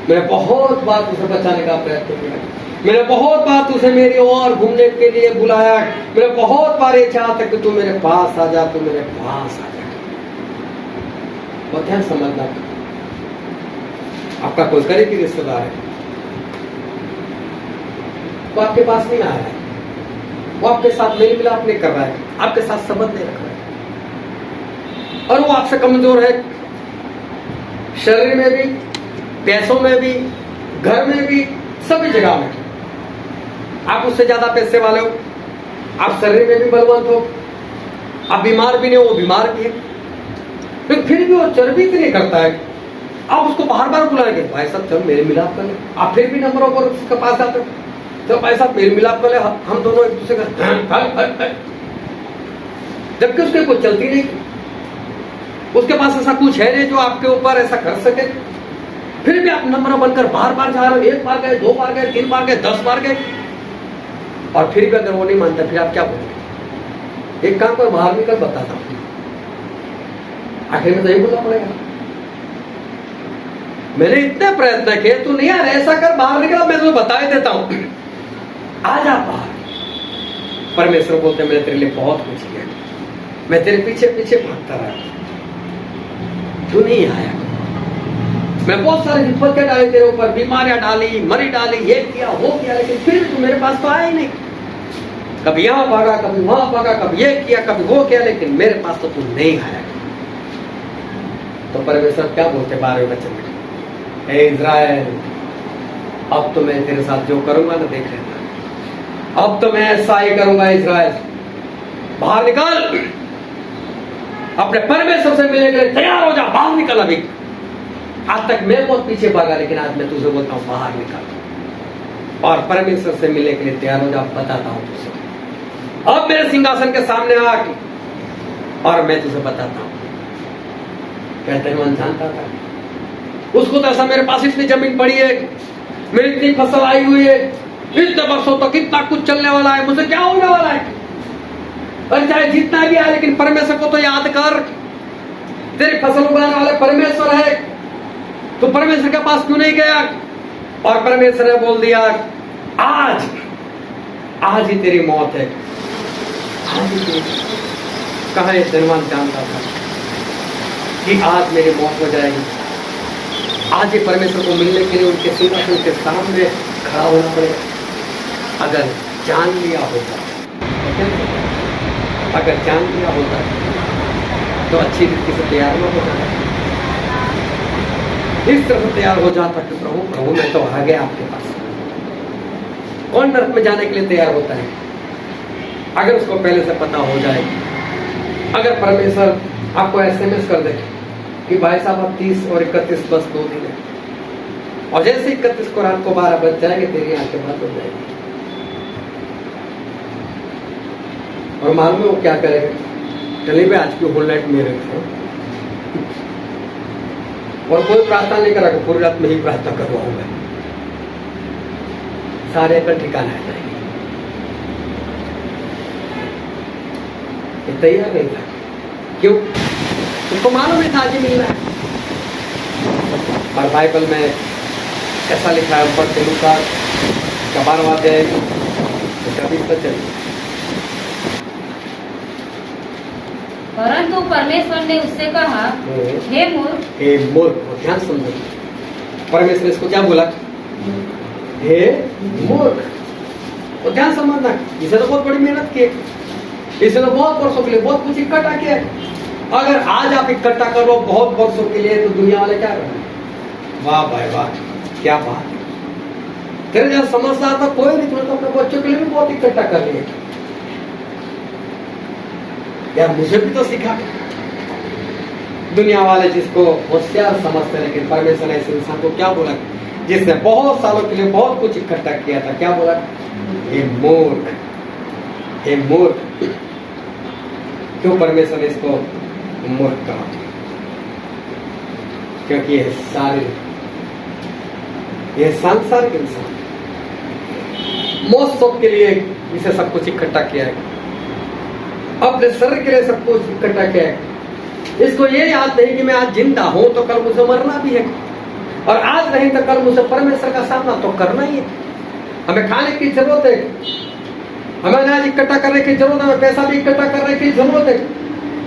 मैंने बहुत बार तुझे बचाने का प्रयत्न किया, मैंने बहुत बार तुझे मेरी ओर घूमने के लिए बुलाया, मैंने बहुत बार ये चाहा था कि तू मेरे पास आ जा, तू मेरे पास आ जा। बहुत ध्यान समझना, आपका कोई करीबी रिश्तेदार है, वो आपके पास नहीं आया है, वो आपके साथ मेल मिलाप नहीं कर रहा है, आपके साथ संबंध नहीं रख रहा है, और वो आपसे कमजोर है, शरीर में भी, पैसों में भी, घर में भी, सभी जगह में। आप उससे ज्यादा पैसे वाले हो, आप शरीर में भी बलवंत हो, आप बीमार भी नहीं हो, वो बीमार भी है, लेकिन फिर भी वो चर्बी नहीं करता है। आप उसको बार बार बुलाएंगे, भाई साहब चल मेरे मिलाप कर ले, आप फिर भी नंबरों पर उसके पास जाते हो, तो भाई साहब मेरे मिलाप कर ले, हम दोनों एक दूसरे का, जबकि उसके कोई चलती नहीं, उसके पास ऐसा कुछ है नहीं जो आपके ऊपर ऐसा कर सके, फिर भी आप नंबर बनकर बार बार जा रहे हो, 1 बार गए, 2 बार गए, 3 बार गए, 10 बार गए, और फिर भी अगर वो नहीं मानता, फिर आप क्या बोलेंगे? एक काम पर बाहर निकल बताता हूं, आखिर में तो यही बोलना पड़ेगा, मैंने इतने प्रयत्न किए, तू नहीं यार ऐसा कर, बाहर निकला, मैं तुम्हें बता ही देता हूं, आ जा बाहर। परमेश्वर बोलते मैंने तेरे लिए बहुत कुछ किया, मैं तेरे पीछे पीछे भागता रहा, तू नहीं आया, मैं बहुत सारी विपत्तियां डाली तेरे ऊपर, बीमारियां डाली, मरी डाली, ये किया वो किया, लेकिन फिर भी तू मेरे पास तो आया ही नहीं। कभी यहाँ भागा, कभी वहां भागा, कभी ये किया, कभी वो किया, लेकिन मेरे पास तो तू नहीं आया। तो परमेश्वर क्या बोलते 12वें वचन में, हे इज़राइल, अब तो मैं तेरे साथ जो करूंगा ना देख लेना, अब तो मैं ऐसा ही करूंगा। इज़राइल बाहर निकल, अपने परमेश्वर से मिलने के लिए तैयार हो जा, बाहर निकल अभी। आज तक मैं बहुत पीछे भागा, लेकिन आज मैं तुझे बोलता हूं बाहर निकल और परमेश्वर से मिलने के लिए तैयार हो जा। बताता हूं तुझे, अब मेरे सिंहासन के सामने आ और मैं तुझे बताता हूं। कहते हैं जानता था उसको तो ऐसा, मेरे पास इतनी जमीन पड़ी है, मेरी इतनी फसल आई हुई है, इतने वर्षों तक कितना कुछ चलने वाला है, मुझे क्या होने वाला है। और चाहे जितना भी है, लेकिन परमेश्वर को तो याद कर। तेरी फसल उगाने वाले परमेश्वर है, तो परमेश्वर के पास क्यों नहीं गया। और परमेश्वर ने बोल दिया आज ही तेरी मौत है। आज ही तेरी कहां ये धनवान जानता था कि आज मेरी मौत हो जाएगी। आज ही परमेश्वर को मिलने के लिए उनके सिंहासन के सामने खड़ा होना पड़ेगा। अगर जान लिया होता, अगर जान लिया होता तो अच्छी रीति से तैयार न हो जाता, इस तरह से तैयार हो जाता कि प्रभु मैं तो आ गया आपके पास। कौन नरक में जाने के लिए तैयार होता है अगर उसको पहले से पता हो जाए। अगर परमेश्वर आपको SMS कर दे कि भाई साहब अब 30 और 31 बस 2 दिन है, और जैसे 31 को रात को 12 बज जाएंगे तेरी आंखें बंद हो जाएगी, और मालूम है वो क्या करेगा। चलिए भाई आज की होल नाइट मेरे घर, और कोई प्रार्थना नहीं करा, पूरी रात में ही प्रार्थना करवाऊंगा, सारे का ठिकाना आ जाएंगे। तैयार नहीं था, क्यों? उसको मालूम नहीं था आज मिलना है। और बाइबल में ऐसा लिखा है, पढ़ के लूका का 12वां अध्याय उसका 20 तक चलिए। परंतु परमेश्वर ने उससे कहा, हे मूर्ख, ध्यान समझो, परमेश्वर ने इसको क्या बोला? हे मूर्ख। तो ध्यान समझना, इसे तो बहुत बड़ी मेहनत की, इसे तो बहुत वर्षों के लिए बहुत कुछ इकट्ठा किया है। अगर आज आप इकट्ठा करो बहुत वर्षों के लिए, तो दुनिया वाले क्या करेंगे? वाह भाई वाह, क्या बात है। तेरे जैसा समझदार था कोई नहीं, तुमने तो अपने बच्चों के लिए भी बहुत इकट्ठा कर लिया। यार मुझे भी तो सिखा। दुनिया वाले जिसको होशियार समझते हैं, लेकिन परमेश्वर ने इस इंसान को क्या बोला? जिसने बहुत सालों के लिए बहुत कुछ इकट्ठा किया था, क्या बोला? हे मूर्ख, हे मूर्ख। क्यों परमेश्वर ने इसको मूर्ख कहा? क्योंकि यह सांसारिक इंसान मौत शोक के लिए इसे सब कुछ इकट्ठा किया है, अपने शरीर के लिए सब कुछ इकट्ठा किया है। इसको ये याद नहीं कि मैं आज जिंदा हूं तो कल मुझे मरना भी है, और आज नहीं तो कल मुझे परमेश्वर का सामना तो करना ही है। हमें खाने की जरूरत है, हमें अनाज इकट्ठा करने की जरूरत है, हमें पैसा भी इकट्ठा करने की जरूरत है,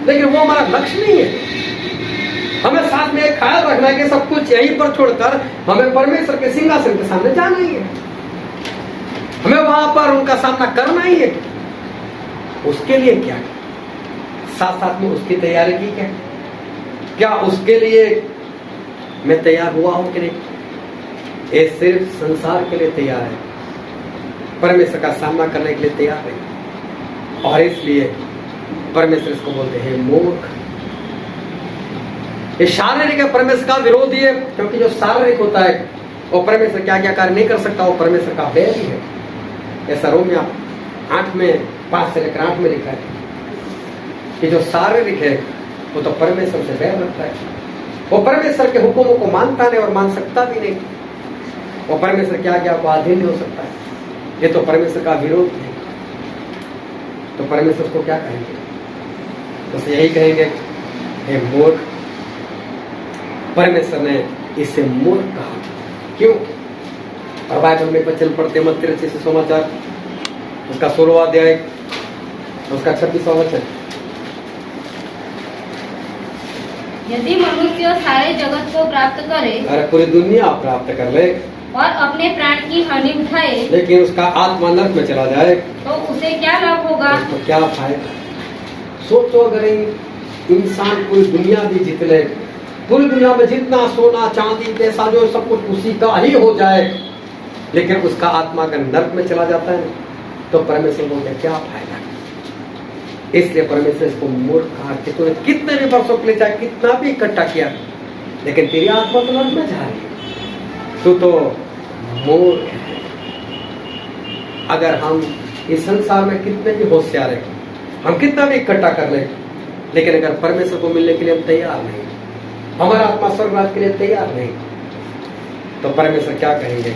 लेकिन वो हमारा लक्ष्य नहीं है। हमें साथ में एक ख्याल रखना है कि सब कुछ यहीं पर छोड़कर हमें परमेश्वर के सिंहासन के सामने जाना ही है, हमें वहां पर उनका सामना करना ही है। उसके लिए क्या, साथ साथ में उसकी तैयारी की क्या उसके लिए मैं तैयार हुआ हूं कि नहीं? ये सिर्फ संसार के लिए तैयार है, परमेश्वर का सामना करने के लिए तैयार है। और इसलिए परमेश्वर इसको बोलते हैं मूर्ख। ये शारीरिक है, परमेश्वर का विरोधी है, क्योंकि जो शारीरिक होता है वो परमेश्वर क्या क्या कार्य नहीं कर सकता, वो परमेश्वर का बैरी है। ऐसा रोमियो 8 में 5 से लेकर 8 में लिखा है कि जो शारीरिक है वो तो परमेश्वर से बैर रखता है, वो परमेश्वर के हुक्मों को मानता नहीं और मान सकता भी नहीं, वो परमेश्वर क्या क्या को अधीन नहीं हो सकता है। ये तो परमेश्वर का विरोध है, तो परमेश्वर को क्या कहेंगे? तो यही कहेंगे हे मूर्ख। परमेश्वर ने इसे मूर्ख कहा, क्यों? और बाइबल में वचन पढ़ते मत्ती रचित सुसमाचार उसका 16वां अध्याय उसका 26वां वचन। यदि मनुष्य सारे जगत को प्राप्त करे, अरे पूरी दुनिया प्राप्त कर ले, और अपने प्राण की हानि उठाए, लेकिन उसका आत्मा नरक में चला जाए, तो उसे क्या लाभ होगा? तो क्या फायदा? सोचो, अगर इंसान पूरी दुनिया भी जीत ले, पूरी दुनिया में जितना सोना चांदी पैसा जो सब कुछ उसी का ही हो जाए, लेकिन उसका आत्मा अगर नरक में चला जाता है तो परमेश्वर बोलते क्या फायदा? इसलिए परमेश्वर इसको मूर्ख कहा कि तूने कितने भी वर्षों के लिए चाहे कितना भी इकट्ठा किया, लेकिन तेरी आत्मा तो नर्क में जा रही है, तू तो मूर्ख है। अगर हम इस संसार में कितने भी होशियार हैं, हम कितना भी इकट्ठा कर लें, लेकिन अगर परमेश्वर को मिलने के लिए हम तैयार नहीं, हमारा आत्मा स्वर्गराज के लिए तैयार नहीं, तो परमेश्वर क्या कहेंगे?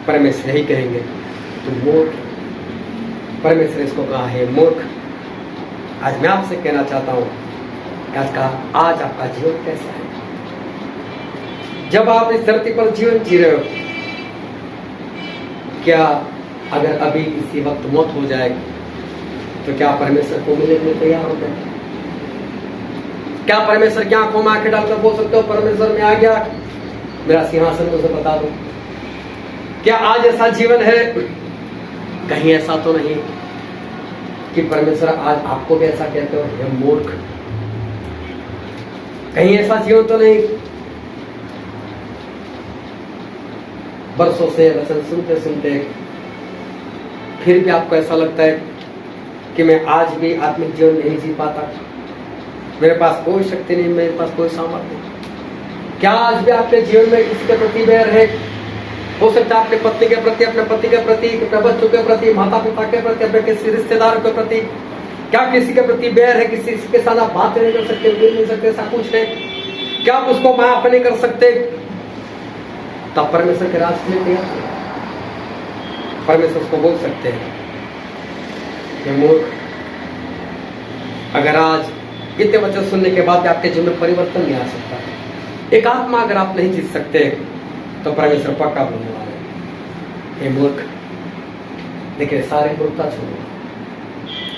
परमेश्वर यही कहेंगे, तू मूर्ख। परमेश्वर इसको कहा है मूर्ख। आज मैं आपसे कहना चाहता हूं कि आज आपका जीवन कैसा है? जब आप इस धरती पर जीवन जी रहे हो, क्या अगर अभी किसी वक्त मौत हो जाए तो क्या परमेश्वर को मिलने के लिए तैयार हो जाए? क्या परमेश्वर की आंखों में आंखें डालकर बोल सकते हो, परमेश्वर में आ गया, मेरा सिंहासन मुझे बता दो? क्या आज ऐसा जीवन है? कहीं ऐसा तो नहीं कि परमेश्वर आज आपको भी ऐसा कहते हो, हे मूर्ख? कहीं ऐसा जीवन तो नहीं? बरसों से वचन सुनते सुनते फिर भी आपको ऐसा लगता है कि मैं आज भी आत्मिक जीवन नहीं जी पाता, मेरे पास कोई शक्ति नहीं, मेरे पास कोई सामर्थ्य नहीं। क्या आज भी आपके जीवन में किसी के प्रति बैर है? हो सकता है अपने पत्नी के प्रति, अपने पति के प्रति, अपने बच्चों के प्रति, माता पिता के प्रति, अपने किसी रिश्तेदारों के प्रति, क्या किसी के प्रति बैर है? किसी के साथ आप बात नहीं कर सकते, मिल नहीं सकते, ऐसा कुछ है? क्या आप उसको माफ नहीं कर सकते? तब परमेश्वर के राज के लिए तैयार है। परमेश्वर उसको बोल सकते हैं, ये मूर्ख, अगर आज इतने वचन सुनने के बाद आपके जीवन में परिवर्तन नहीं आ सकता, एक आत्मा अगर आप नहीं जीत सकते, तो परमेश्वर पक्का बोलने वाला है, ये मूर्ख। देखिए, सारी मूर्खता छोड़ो।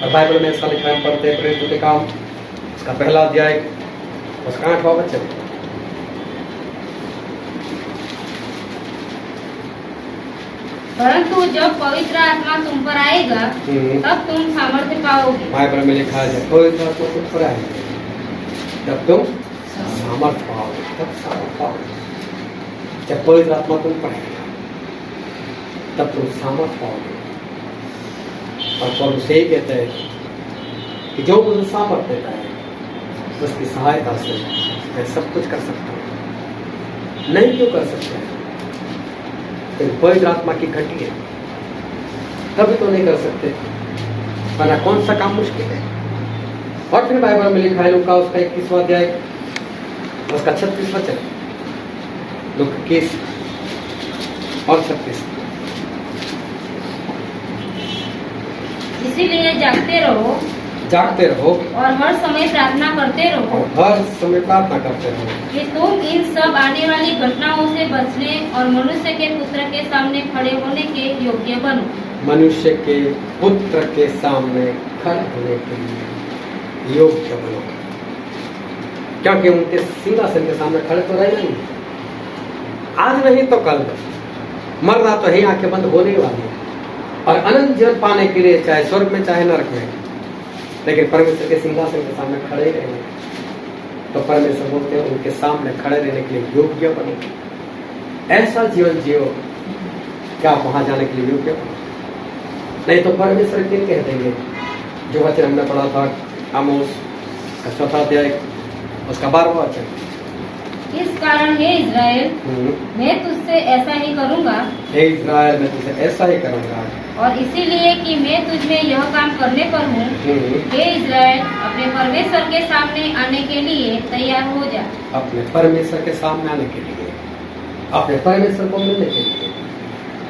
और बाइबल में ऐसा लिखा है, पढ़ते हैं प्रेरितों के काम, उसका पहला अध्याय, उसका 8वां वचन। परंतु जब पवित्र आत्मा तुम पर आएगा तब तुम सामर्थ्य पाओगे। बाइबल में लिखा है, पवित्र आत्मा तुम पर आएगा तब तुम सामर्थ्य पाओगे, तब सामर्थ्य पाओगे। जब पवित्र आत्मा तुम पर आएगा तब तुम सामर्थ्य पाओगे। और पौलुस यही कहते हैं कि जो मुझे सामर्थ्य देता है उसकी सहायता से मैं सब कुछ कर सकता हूँ। नहीं क्यों कर सकते हैं? पवित्र आत्मा की घटी है, तभी तो नहीं कर सकते, वरना कौन सा काम मुश्किल है। और फिर बाइबल में लिखा है, लूका उसका 21वां अध्याय, उसका 36 वचन, लूका 21 और 36। इसीलिए जागते रहो और हर समय प्रार्थना करते रहो कि तुम इन सब आने वाली घटनाओं से बचने और मनुष्य के पुत्र के सामने खड़े होने के योग्य बनो। मनुष्य के पुत्र के सामने खड़े होने के लिए योग्य बनो, क्योंकि उनके सिंहासन के सामने खड़े तो रहे नहीं, आज नहीं तो कल, मरना तो ही आंखें बंद होने वाली है। और अनंत जीवन पाने के लिए चाहे स्वर्ग में चाहे नरक में, लेकिन परमेश्वर के सिंहासन के सामने खड़े रहने, तो परमेश्वर बोलते हैं उनके सामने खड़े रहने के लिए योग्य बनो। ऐसा जीवन जियो क्या आप वहां जाने के लिए योग्य बनो। नहीं तो परमेश्वर क्या कह देंगे? जो वचन हमने पढ़ा था, आमोस का 4वां अध्याय, उसका 12वां वचन, इस कारण हे इज़राइल, मैं तुझसे ऐसा ही करूंगा। हे इज़राइल, मैं तुझसे ऐसा ही करूंगा। और इसीलिए कि मैं तुझमें यह काम करने पर हूँ। हे इज़राइल, अपने परमेश्वर के सामने आने के लिए तैयार हो जा। अपने परमेश्वर के सामने आने के लिए, अपने परमेश्वर को मिलने के लिए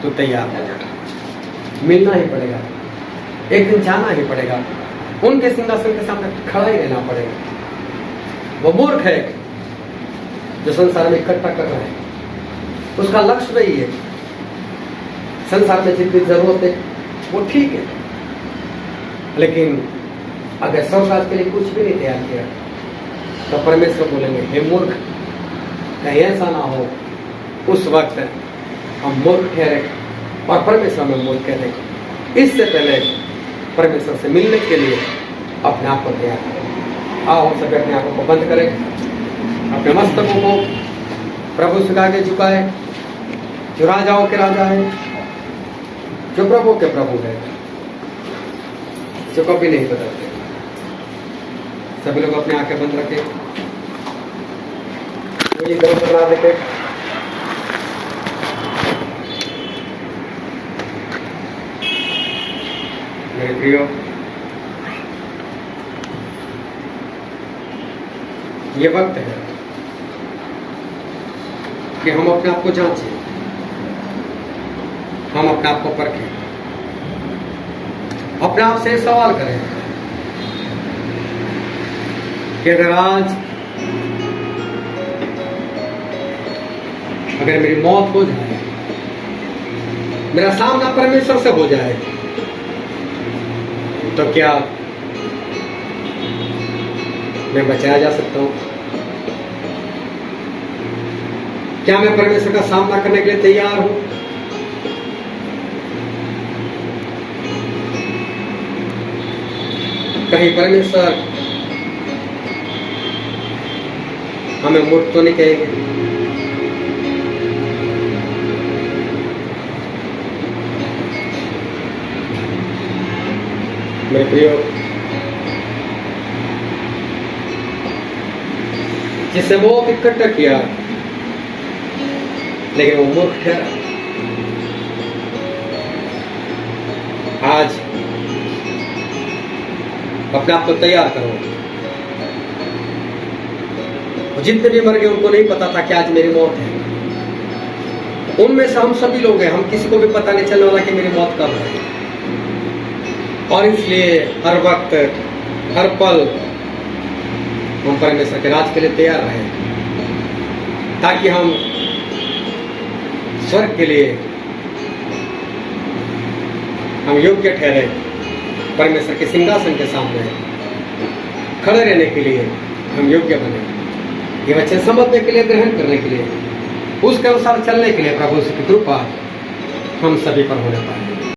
तो तैयार हो जा। मिलना ही पड़ेगा, एक दिन जाना ही पड़ेगा, उनके सिंहासन के सामने खड़ा ही रहना पड़ेगा। वो मूर्ख है जो संसार में इकट्ठा कर रहा है, उसका लक्ष्य वही है। संसार में जितनी जरूरत है वो ठीक है, लेकिन अगर स्वर्ग के लिए कुछ भी नहीं तैयार किया तो परमेश्वर बोलेंगे, हे मूर्ख, कहीं ऐसा ना हो उस वक्त हम मूर्ख ठहरे और परमेश्वर में मूर्ख ठहरे। इससे पहले परमेश्वर से मिलने के लिए अपने आप को तैयार करें। आओ हम सभी अपने आंखों को बंद करें, अपने मस्तकों को प्रभु से आगे झुकाए, जो राजाओं के राजा है, जो प्रभु के प्रभु है, जो कभी नहीं बदलते। सभी लोग अपने आंखें बंद रखें, कोई इधर उधर ना देखे। मेरे प्रियो, ये वक्त है कि हम अपने आप को जांचें, हम अपने आप को परखें, अपने आप से सवाल करें कि अगर मेरी मौत हो जाए, मेरा सामना परमेश्वर से हो जाए, तो क्या मैं बचाया जा सकता हूं? क्या मैं परमेश्वर का सामना करने के लिए तैयार हूं? कहीं परमेश्वर हमें मूर्ख तो नहीं कहेंगे? मेरे प्रियो, जिसे बहुत इकट्ठा किया लेकिन वो मूर्ख ठहरा, आज अपने आप को तैयार करो। जितने भी मर गए उनको नहीं पता था कि आज मेरी मौत है। उनमें से हम सभी लोग हैं, हम किसी को भी पता नहीं चलने वाला कि मेरी मौत कब है। और इसलिए हर वक्त, हर पल हम परमेश्वर के राज के लिए तैयार रहे, ताकि हम स्वर्ग के लिए हम योग्य ठहरे, परमेश्वर के सिंहासन के सामने खड़े रहने के लिए हम योग्य बने। ये वचन समझने के लिए, ग्रहण करने के लिए, उसके अनुसार चलने के लिए प्रभु की कृपा हम सभी पर होने पाए।